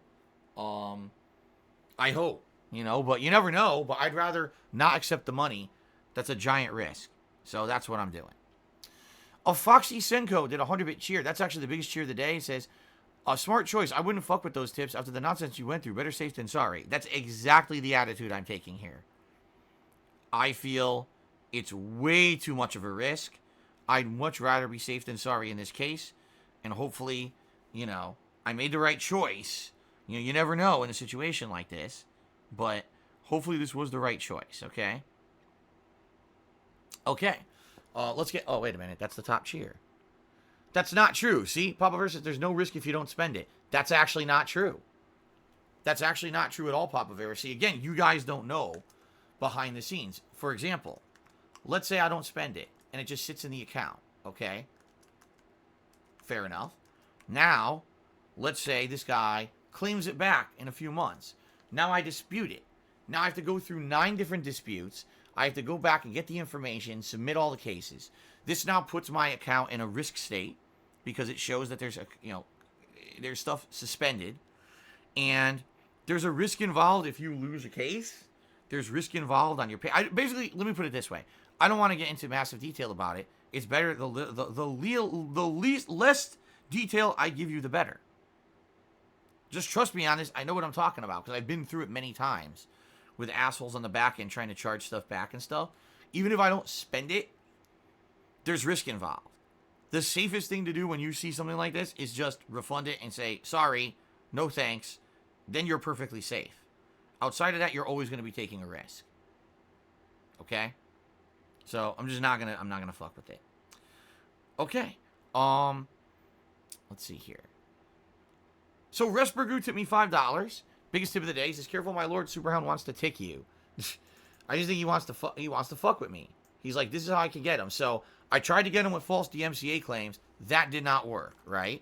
I hope, but you never know. But I'd rather not accept the money. That's a giant risk. So that's what I'm doing. A Foxy Senko did a 100-bit cheer. That's actually the biggest cheer of the day. He says, a smart choice. I wouldn't fuck with those tips after the nonsense you went through. Better safe than sorry. That's exactly the attitude I'm taking here. I feel it's way too much of a risk. I'd much rather be safe than sorry in this case. And hopefully, I made the right choice. You never know in a situation like this. But hopefully this was the right choice, okay? Okay. Let's get... Oh, wait a minute. That's the top cheer. That's not true. See? Papa Versus, there's no risk if you don't spend it. That's actually not true. That's actually not true at all, Papa Vera. See, again, you guys don't know behind the scenes. For example, let's say I don't spend it, and it just sits in the account, okay? Fair enough. Now, let's say this guy claims it back in a few months. Now I dispute it. Now I have to go through 9 different disputes. I have to go back and get the information, submit all the cases. This now puts my account in a risk state because it shows that there's there's stuff suspended, and there's a risk involved if you lose a case. There's risk involved on your pay. Basically, let me put it this way: I don't want to get into massive detail about it. It's better the less detail I give you, the better. Just trust me on this. I know what I'm talking about because I've been through it many times with assholes on the back end trying to charge stuff back and stuff. Even if I don't spend it, there's risk involved. The safest thing to do when you see something like this is just refund it and say, sorry, no thanks. Then you're perfectly safe. Outside of that, you're always going to be taking a risk. Okay? So, I'm not going to fuck with it. Okay. Let's see here. So, Respergu tipped me $5. Biggest tip of the day. He says, careful, my lord, Superhound wants to tick you. I just think he wants to fuck with me. He's like, this is how I can get him. So, I tried to get him with false DMCA claims. That did not work, right?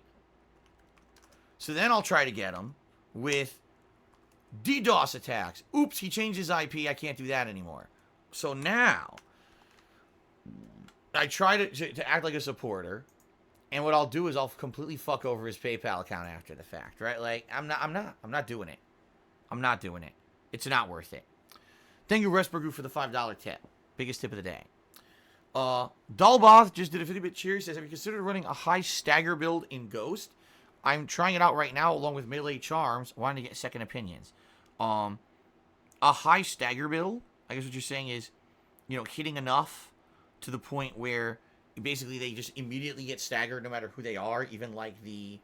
So then I'll try to get him with DDoS attacks. Oops, he changed his IP. I can't do that anymore. So now, I try to act like a supporter. And what I'll do is I'll completely fuck over his PayPal account after the fact, right? Like, I'm not doing it. I'm not doing it. It's not worth it. Thank you, Respergu, for the $5 tip. Biggest tip of the day. Dullboth just did a 50-bit cheer. He says, have you considered running a high stagger build in Ghost? I'm trying it out right now along with Melee Charms. Wanting to get second opinions. A high stagger build, I guess what you're saying is, hitting enough to the point where basically they just immediately get staggered no matter who they are, even like the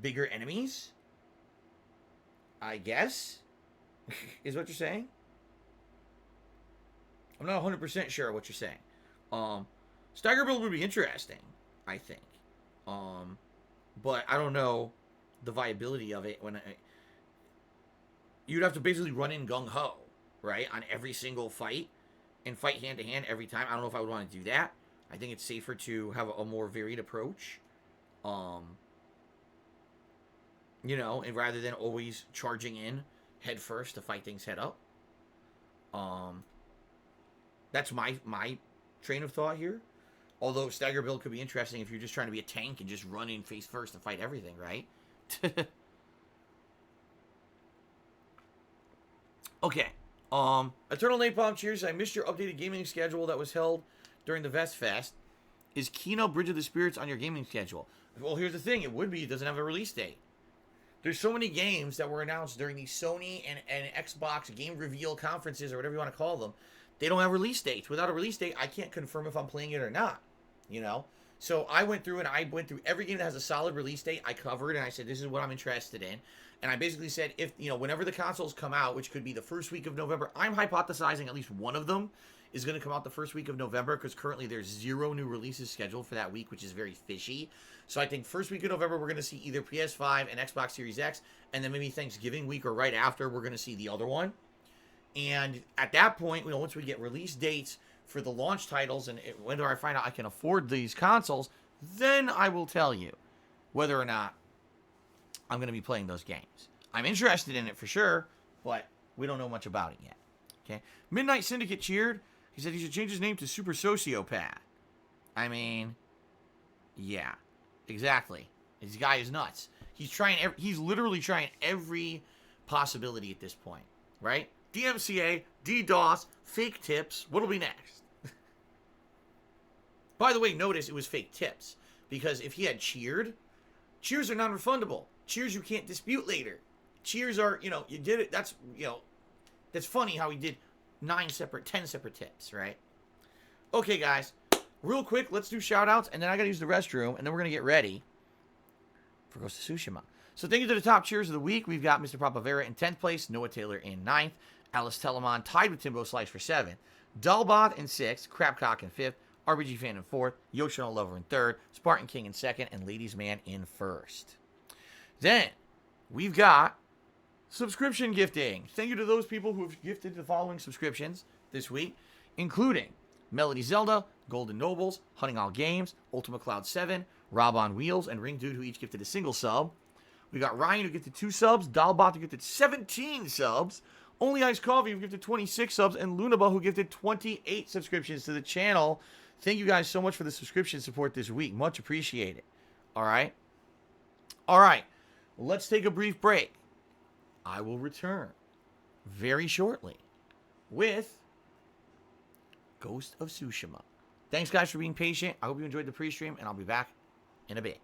bigger enemies, I guess, is what you're saying. I'm not 100% sure what you're saying. Stagger build would be interesting, I think. But I don't know the viability of it you'd have to basically run in gung-ho, right? On every single fight and fight hand-to-hand every time. I don't know if I would want to do that. I think it's safer to have a more varied approach. And rather than always charging in head first to fight things head up. That's my train of thought here. Although stagger build could be interesting if you're just trying to be a tank and just run in face first and fight everything, right? Okay. Eternal Napalm cheers. I missed your updated gaming schedule that was held during the Vest Fest. Is Kino Bridge of the Spirits on your gaming schedule? Well, here's the thing. It would be. It doesn't have a release date. There's so many games that were announced during the Sony and Xbox game reveal conferences or whatever you want to call them. They don't have release dates. Without a release date, I can't confirm if I'm playing it or not. So I went through every game that has a solid release date. I covered and I said, this is what I'm interested in. And I basically said, if, whenever the consoles come out, which could be the first week of November, I'm hypothesizing at least one of them is going to come out the first week of November, because currently there's 0 new releases scheduled for that week, which is very fishy. So I think first week of November, we're going to see either PS5 and Xbox Series X, and then maybe Thanksgiving week or right after, we're going to see the other one. And at that point, once we get release dates for the launch titles, and when do I find out I can afford these consoles, then I will tell you whether or not I'm going to be playing those games. I'm interested in it for sure, but we don't know much about it yet. Okay. Midnight Syndicate cheered. He said he should change his name to Super Sociopath. I mean, yeah, exactly. This guy is nuts. He's literally trying every possibility at this point, right? DMCA, DDoS, fake tips. What'll be next? By the way, notice it was fake tips, because if he had cheered, cheers are non-refundable. Cheers you can't dispute later. Cheers are, you did it. That's, that's funny how he did 10 separate tips, right? Okay, guys. Real quick, let's do shout-outs, and then I got to use the restroom, and then we're going to get ready for Ghost of Tsushima. So thank you to the top cheers of the week. We've got Mr. Papavera in 10th place, Noah Taylor in 9th, Alice Telemon tied with Timbo Slice for 7th, Dalbot in 6th, Crabcock in 5th, RBG Fan in 4th, Yoshino Lover in 3rd, Spartan King in 2nd, and Ladies Man in 1st. Then, we've got subscription gifting. Thank you to those people who have gifted the following subscriptions this week, including Melody Zelda, Golden Nobles, Hunting All Games, Ultima Cloud 7, Rob on Wheels, and Ring Dude, who each gifted a single sub. We got Ryan, who gifted 2 subs, Dalbot, who gifted 17 subs, Only Ice Coffee, who gifted 26 subs, and Lunaba, who gifted 28 subscriptions to the channel. Thank you guys so much for the subscription support this week. Much appreciated. All right. Let's take a brief break. I will return very shortly with Ghost of Tsushima. Thanks, guys, for being patient. I hope you enjoyed the pre-stream, and I'll be back in a bit.